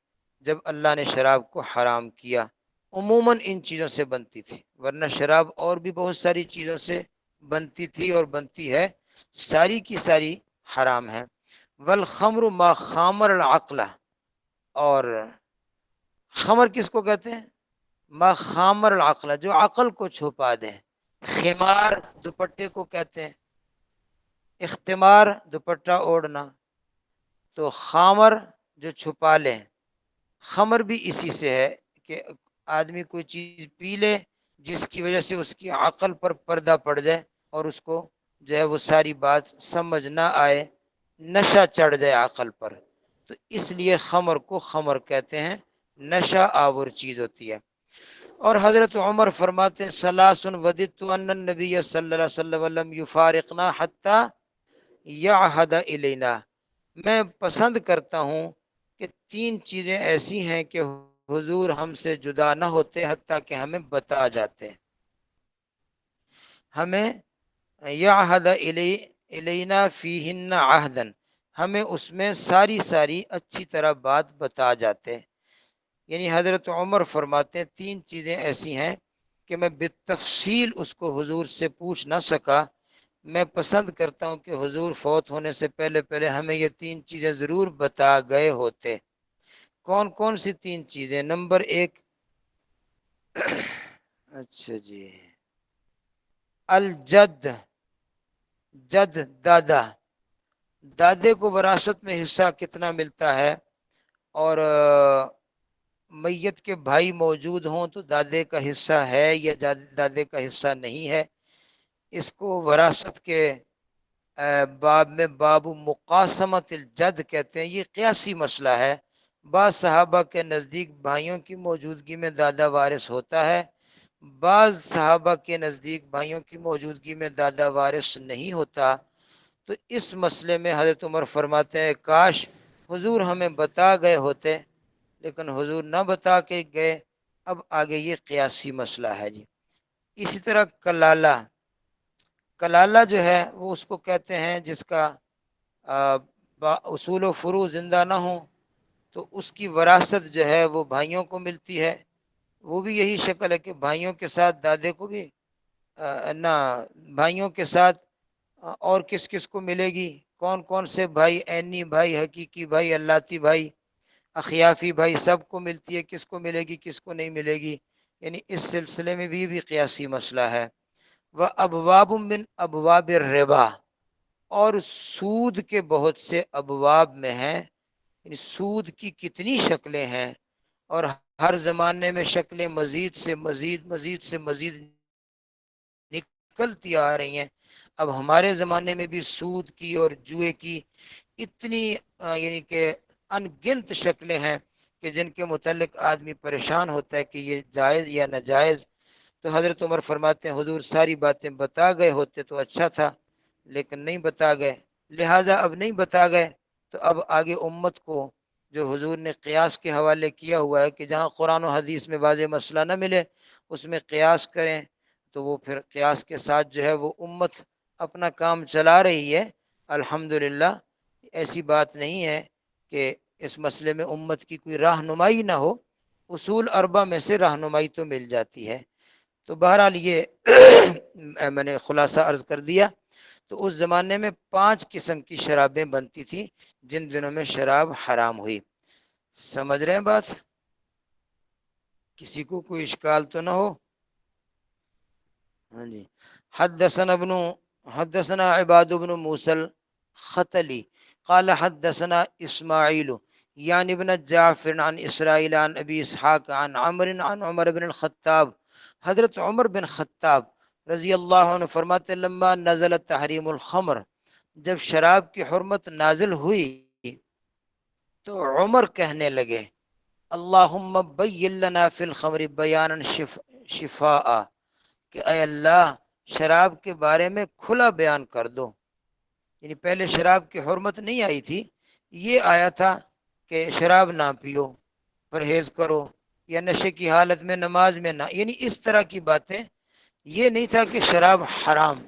جب اللہ نے شراب کو حرام کیا، عموماً ان چیزوں سے بنتی تھی، ورنہ شراب اور بھی بہت ساری چیزوں سے بنتی تھی اور بنتی ہے، ساری کی ساری حرام ہے. والخمر ما خامر العقل، اور خمر کس کو کہتے ہیں؟ ما خامر العقل، جو عقل کو چھپا دے. خمار دوپٹے کو کہتے ہیں، اختمار دوپٹہ اوڑھنا. تو خامر جو چھپا لے. خمر بھی اسی سے ہے کہ آدمی کوئی چیز پی لے جس کی وجہ سے اس کی عقل پر پردہ پڑ جائے اور اس کو جو ہے وہ ساری بات سمجھ نہ آئے، نشہ چڑھ جائے عقل پر. تو اس لیے خمر کو خمر کہتے ہیں، نشہ آور چیز ہوتی ہے. اور حضرت عمر فرماتے ہیں ثلاث وددت ان النبی صلی اللہ علیہ وسلم یفارقنا حتی یعہد الینا، میں پسند کرتا ہوں کہ 3 چیزیں ایسی ہیں کہ حضور ہم سے جدا نہ ہوتے حتیٰ کہ ہمیں بتا جاتے. ہمیں یعہد الینا فیہن عہدن، ہمیں اس میں ساری ساری اچھی طرح بات بتا جاتے ہیں۔ یعنی حضرت عمر فرماتے ہیں تین چیزیں ایسی ہیں کہ میں بالتفصیل اس کو حضور سے پوچھ نہ سکا، میں پسند کرتا ہوں کہ حضور فوت ہونے سے پہلے پہلے ہمیں یہ تین چیزیں ضرور بتا گئے ہوتے۔ کون کون سی تین چیزیں؟ نمبر ایک، اچھا جی، الجد، جد دادا، دادے کو وراثت میں حصہ کتنا ملتا ہے، اور میت کے بھائی موجود ہوں تو دادے کا حصہ ہے یا دادے کا حصہ نہیں ہے۔ اس کو وراثت کے باب میں باب مقاسمت الجد کہتے ہیں۔ یہ قیاسی مسئلہ ہے۔ بعض صحابہ کے نزدیک بھائیوں کی موجودگی میں دادا وارث ہوتا ہے، بعض صحابہ کے نزدیک بھائیوں کی موجودگی میں دادا وارث نہیں ہوتا۔ تو اس مسئلے میں حضرت عمر فرماتے ہیں کاش حضور ہمیں بتا گئے ہوتے، لیکن حضور نہ بتا کے گئے۔ اب آگے یہ قیاسی مسئلہ ہے جی۔ اسی طرح کلالہ، کلالہ جو ہے وہ اس کو کہتے ہیں جس کا اصول و فروع زندہ نہ ہوں تو اس کی وراثت جو ہے وہ بھائیوں کو ملتی ہے۔ وہ بھی یہی شکل ہے کہ بھائیوں کے ساتھ دادے کو بھی نہ، بھائیوں کے ساتھ اور کس کس کو ملے گی؟ کون کون سے بھائی؟ عینی بھائی، حقیقی بھائی، اللہتی بھائی، اخیافی بھائی، سب کو ملتی ہے، کس کو ملے گی کس کو نہیں ملے گی؟ یعنی اس سلسلے میں بھی قیاسی مسئلہ ہے۔ وہ ابواب من ابواب الربا، اور سود کے بہت سے ابواب میں ہیں، یعنی سود کی کتنی شکلیں ہیں، اور ہر زمانے میں شکلیں مزید سے مزید مزید سے مزید نکلتی آ رہی ہیں۔ اب ہمارے زمانے میں بھی سود کی اور جوئے کی اتنی یعنی کہ ان گنت شکلیں ہیں کہ جن کے متعلق آدمی پریشان ہوتا ہے کہ یہ جائز یا ناجائز۔ تو حضرت عمر فرماتے ہیں حضور ساری باتیں بتا گئے ہوتے تو اچھا تھا، لیکن نہیں بتا گئے، لہٰذا اب نہیں بتا گئے تو اب آگے امت کو جو حضور نے قیاس کے حوالے کیا ہوا ہے کہ جہاں قرآن و حدیث میں واضح مسئلہ نہ ملے اس میں قیاس کریں، تو وہ پھر قیاس کے ساتھ جو ہے وہ امت اپنا کام چلا رہی ہے۔ الحمدللہ ایسی بات نہیں ہے کہ اس مسئلے میں امت کی کوئی رہنمائی نہ ہو، اصول اربع میں سے رہنمائی تو مل جاتی ہے۔ تو بہرحال یہ میں نے خلاصہ عرض کر دیا۔ تو اس زمانے میں 5 قسم کی شرابیں بنتی تھیں جن دنوں میں شراب حرام ہوئی۔ سمجھ رہے ہیں بات؟ کسی کو کوئی اشکال تو نہ ہو؟ ہاں جی۔ حدثنا عباد بن موسل خطلی قال حدثنا اسماعیل یعنی ابن جعفر عن اسرائیل عن ابی اسحاق عن عمر بن الخطاب، حضرت عمر بن خطاب رضی اللہ عنہ فرماتے لما نزل تحریم الخمر، جب شراب کی حرمت نازل ہوئی تو عمر کہنے لگے اللہم بین لنا فی الخمر بیانا شفاء، کہ اے اللہ شراب کے بارے میں کھلا بیان کر دو۔ یعنی پہلے شراب کی حرمت نہیں آئی تھی، یہ آیا تھا کہ شراب نہ پیو، پرہیز کرو، یا نشے کی حالت میں نماز میں نہ، یعنی اس طرح کی باتیں۔ یہ نہیں تھا کہ شراب حرام،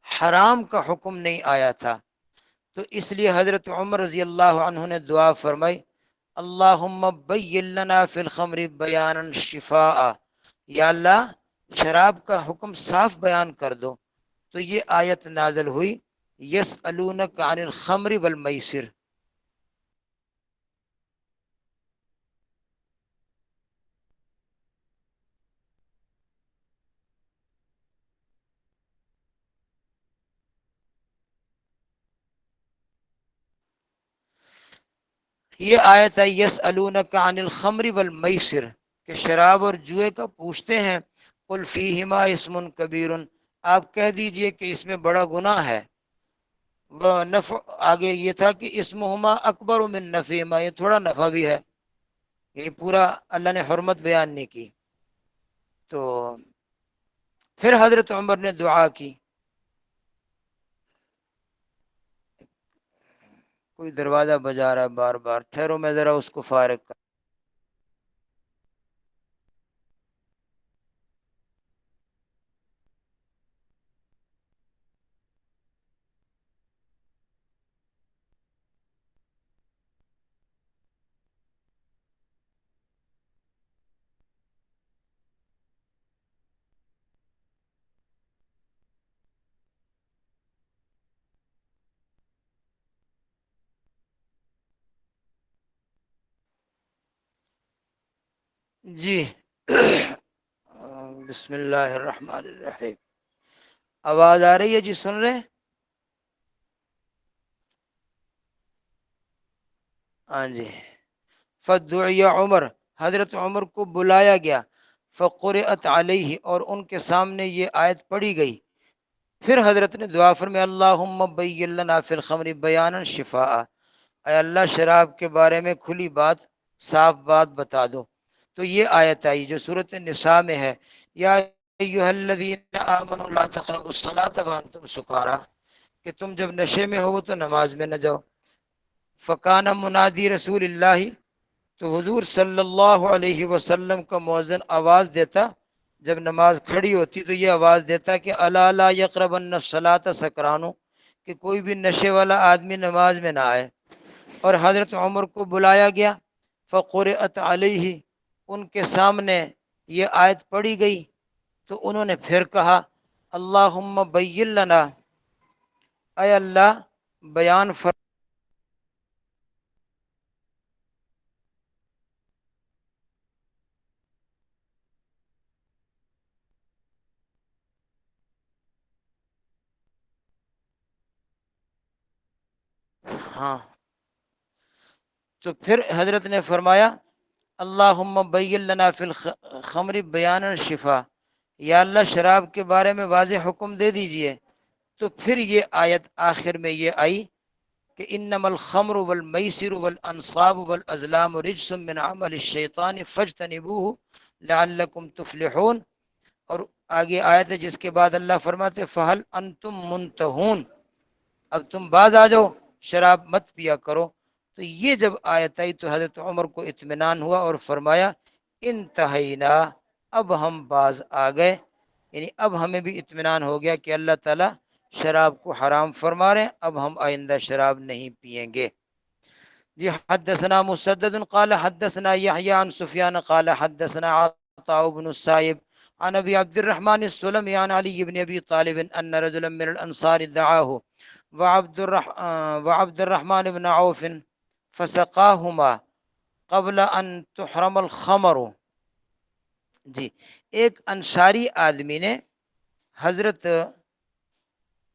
حرام کا حکم نہیں آیا تھا۔ تو اس لیے حضرت عمر رضی اللہ عنہ نے دعا فرمائی اللہم بین لنا فی الخمر بیانا شفاء، یا اللہ شراب کا حکم صاف بیان کر دو۔ تو یہ آیت نازل ہوئی یسألونک عن الخمر والمیسر۔ یہ آیت ہے یسألونک عن الخمر والمیسر، کہ شراب اور جوئے کا پوچھتے ہیں، قل فیہما اسم کبیر، آپ کہہ دیجئے کہ اس میں بڑا گناہ ہے، نفع، آگے یہ تھا کہ اسمہما اکبر من نفعہما، یہ تھوڑا نفع بھی ہے، یہ پورا اللہ نے حرمت بیان نہیں کی۔ تو پھر حضرت عمر نے دعا کی۔ کوئی دروازہ بجا رہا ہے بار بار، ٹھہرو میں ذرا اس کو فارغ کر۔ جی بسم اللہ الرحمن الرحیم. آواز آ رہی ہے جی؟ سن رہے ہیں؟ ہاں جی. فدعی عمر، حضرت عمر کو بلایا گیا. فقرأت علیہ، اور ان کے سامنے یہ آیت پڑھی گئی. پھر حضرت نے دعا فرمائی اللہم بین لنا فی الخمر بیانا شفاء، اے اللہ شراب کے بارے میں کھلی بات، صاف بات بتا دو. تو یہ آیت آئی جو صورت نساء میں ہے، یا ایھا الذین آمنوا لا تقربوا الصلاۃ وانتم سکارى، کہ تم جب نشے میں ہو تو نماز میں نہ جاؤ. فکان منادی رسول اللہ، تو حضور صلی اللہ علیہ وسلم کا مؤذن آواز دیتا جب نماز کھڑی ہوتی تو یہ آواز دیتا کہ الا لا یقربن الصلاۃ سکران، کہ کوئی بھی نشے والا آدمی نماز میں نہ آئے. اور حضرت عمر کو بلایا گیا. فقرأت علیہ، ان کے سامنے یہ آیت پڑھی گئی تو انہوں نے پھر کہا اللہم بین لنا، اے اللہ بیان ہاں. تو پھر حضرت نے فرمایا اللہم بین لنا فی الخمر بیانا شفا، یا اللہ شراب کے بارے میں واضح حکم دے دیجئے. تو پھر یہ آیت آخر میں یہ آئی کہ انما الخمر والمیسر والانصاب والازلام رجس من عمل الشیطان فاجتنبوه لعلکم تفلحون. اور آگے آیت ہے جس کے بعد اللہ فرماتے فہل انتم منتہون، اب تم باز آ جاؤ، شراب مت پیا کرو. تو یہ جب آیت آئی تو حضرت عمر کو اطمینان ہوا اور فرمایا انتہینا، اب ہم باز آ گئے. یعنی اب ہمیں بھی اطمینان ہو گیا کہ اللہ تعالیٰ شراب کو حرام فرما رہے ہیں، اب ہم آئندہ شراب نہیں پیئیں گے. جی حدثنا مسدد قال حدثنا یحیی عن سفیان قال حدثنا عطاء بن السائب عن ابی عبد الرحمن السلمی عن علی بن ابی طالب ان رجلا من الانصار دعاه وعبد الرحمن بن عوف فسقاهما قبل ان تحرم الخمر. جی ایک انصاری آدمی نے حضرت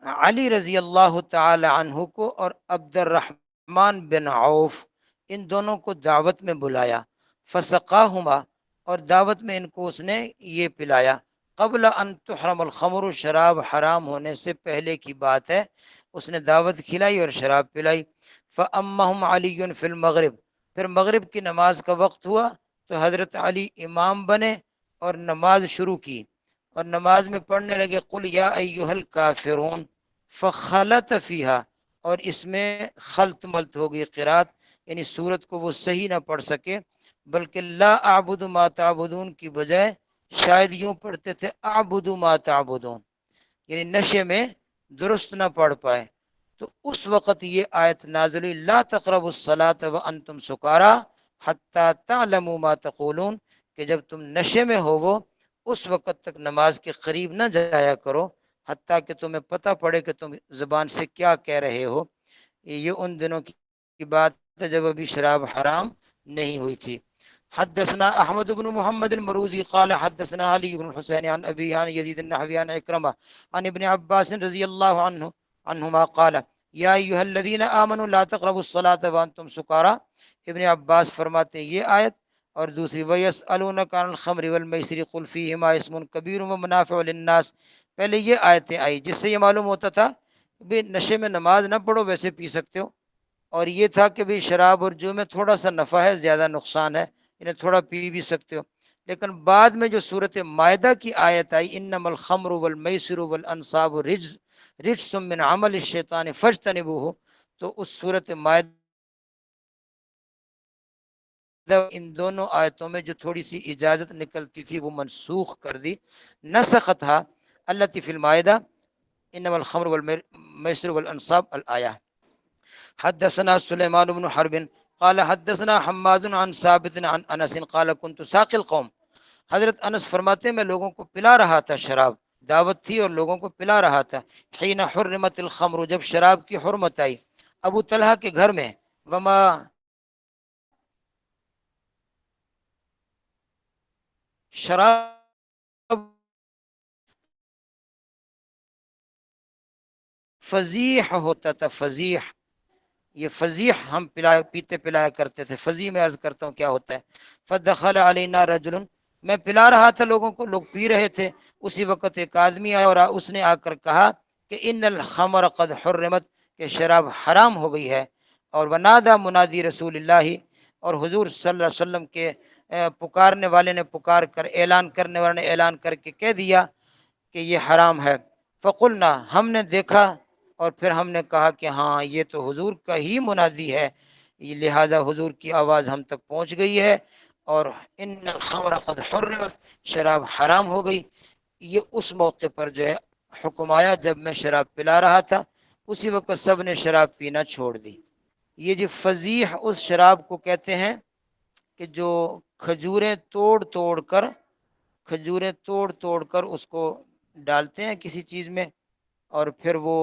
علی رضی اللہ تعالی عنہ کو اور عبد الرحمن بن عوف ان دونوں کو دعوت میں بلایا. فسقاہما، اور دعوت میں ان کو اس نے یہ پلایا قبل ان تحرم الخمر، شراب حرام ہونے سے پہلے کی بات ہے. اس نے دعوت کھلائی اور شراب پلائی. فأمہم علی فی المغرب، پھر مغرب کی نماز کا وقت ہوا تو حضرت علی امام بنے اور نماز شروع کی، اور نماز میں پڑھنے لگے قل یا ایھا الکافرون فخلط فیہا، اور اس میں خلط ملط ہو گئی قرات، یعنی سورت کو وہ صحیح نہ پڑھ سکے، بلکہ لا اعبد ما تعبدون کی بجائے شاید یوں پڑھتے تھے اعبد ما تعبدون، یعنی نشے میں درست نہ پڑھ پائے. تو اس وقت یہ آیت نازل ہوئی لا تقربوا الصلاۃ وانتم سکارى حتی تعلموا ما تقولون، کہ جب تم نشے میں ہوو اس وقت تک نماز کے قریب نہ جایا کرو حتیٰ کہ تمہیں پتہ پڑے کہ تم زبان سے کیا کہہ رہے ہو. یہ ان دنوں کی بات ہے جب ابھی شراب حرام نہیں ہوئی تھی. حدثنا احمد بن محمد المروزی قال حدثنا علی بن حسین عن ابی عن یزید النحوی عن اکرمہ عن ابن عباس رضی اللہ عنہما قال یا ایھا الذین آمنوا لا تقربوا الصلاۃ وانتم سکارى. ابن عباس فرماتے ہیں یہ آیت اور دوسری وَيَسْأَلُونَكَ عَنِ الْخَمْرِ وَالْمَيْسِرِ قُلْ فِيهِمَا اسْمٌ كَبِيرٌ وَمَنَافِعُ لِلنَّاسِ. پہلے یہ آیتیں آئی جس سے یہ معلوم ہوتا تھا کہ نشے میں نماز نہ پڑھو، ویسے پی سکتے ہو، اور یہ تھا کہ بھی شراب اور جو میں تھوڑا سا نفع ہے زیادہ نقصان ہے، انہیں تھوڑا پی بھی سکتے ہو. لیکن بعد میں جو صورت مائدہ کی آیت آئی انما الخمر والمیسر والانصاب رجس من عمل الشیطان فاجتنبوه، تو اس صورت مائدہ ان دونوں آیتوں میں جو تھوڑی سی اجازت نکلتی تھی وہ منسوخ کر دی. نسختھا التی فی المائدہ انما الخمر والمیسر والانصاب الآیہ. حدثنا سلیمان بن حرب قال حدثنا حماد عن ثابت عن انس قال كنت ساقي القوم. حضرت انس فرماتے ہیں میں لوگوں کو پلا رہا تھا، شراب دعوت تھی اور لوگوں کو پلا رہا تھا. حين حرمت الخمر، جب شراب کی حرمت آئی ابو طلحہ کے گھر میں. وما شراب فضیح ہوتا تھا، فضیح، یہ فضیح ہم پیتے پلایا کرتے تھے. فضیح میں عرض کرتا ہوں کیا ہوتا ہے. فدخل علینا رجل، میں پلا رہا تھا لوگوں کو، لوگ پی رہے تھے. اسی وقت ایک آدمی آیا اور اس نے آ کر کہا کہ ان الخمر قد حرمت، کہ شراب حرام ہو گئی ہے. اور ونادى منادی رسول اللہ، اور حضور صلی اللہ علیہ وسلم کے پکارنے والے نے پکار کر، اعلان کرنے والے نے اعلان کر کے کہہ دیا کہ یہ حرام ہے. فقلنا، ہم نے دیکھا اور پھر ہم نے کہا کہ ہاں یہ تو حضور کا ہی منادی ہے، یہ لہذا حضور کی آواز ہم تک پہنچ گئی ہے. اور ان الخمر قد حرمت، شراب حرام ہو گئی. یہ اس موقع پر جو ہے حکم آیا جب میں شراب پلا رہا تھا، اسی وقت سب نے شراب پینا چھوڑ دی. یہ جو فضیح اس شراب کو کہتے ہیں کہ جو کھجوریں توڑ توڑ کر، کھجوریں توڑ توڑ کر اس کو ڈالتے ہیں کسی چیز میں، اور پھر وہ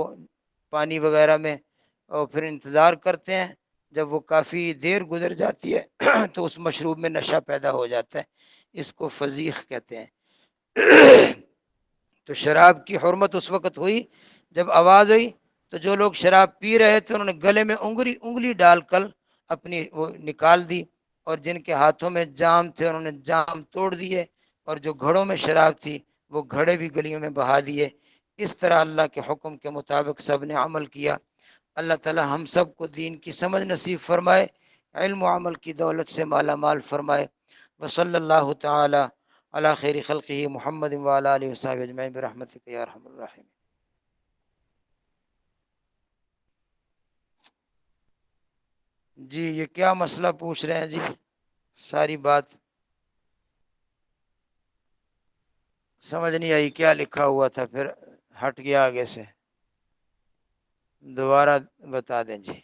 پانی وغیرہ میں، اور پھر انتظار کرتے ہیں. جب وہ کافی دیر گزر جاتی ہے تو اس مشروب میں نشہ پیدا ہو جاتا ہے. اس کو فضیح کہتے ہیں. تو شراب کی حرمت اس وقت ہوئی جب آواز ہوئی، تو جو لوگ شراب پی رہے تھے انہوں نے گلے میں انگلی ڈال کر اپنی وہ نکال دی، اور جن کے ہاتھوں میں جام تھے انہوں نے جام توڑ دیے، اور جو گھڑوں میں شراب تھی وہ گھڑے بھی گلیوں میں بہا دیے. اس طرح اللہ کے حکم کے مطابق سب نے عمل کیا. اللہ تعالی ہم سب کو دین کی سمجھ نصیب فرمائے، علم و عمل کی دولت سے مالا مال فرمائے. وصلی اللہ تعالی علی خیر خلقہ محمد وعلی آلہ وصحبہ اجمعین برحمتک یا ارحم الراحمین. جی یہ کیا مسئلہ پوچھ رہے ہیں جی؟ ساری بات سمجھ نہیں آئی، کیا لکھا ہوا تھا پھر ہٹ گیا آگے سے، دوبارہ بتا دیں جی.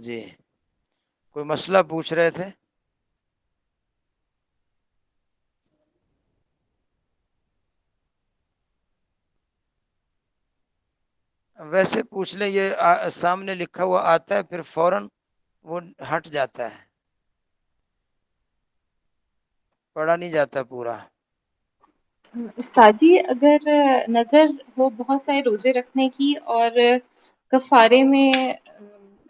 جی کوئی مسئلہ پوچھ رہے تھے؟ ویسے پوچھ لیں، یہ سامنے لکھا ہوا آتا ہے پھر فوراً وہ ہٹ جاتا ہے، پڑھا نہیں جاتا پورا. استاد جی، اگر نظر ہو بہت سارے روزے رکھنے کی اور کفارے میں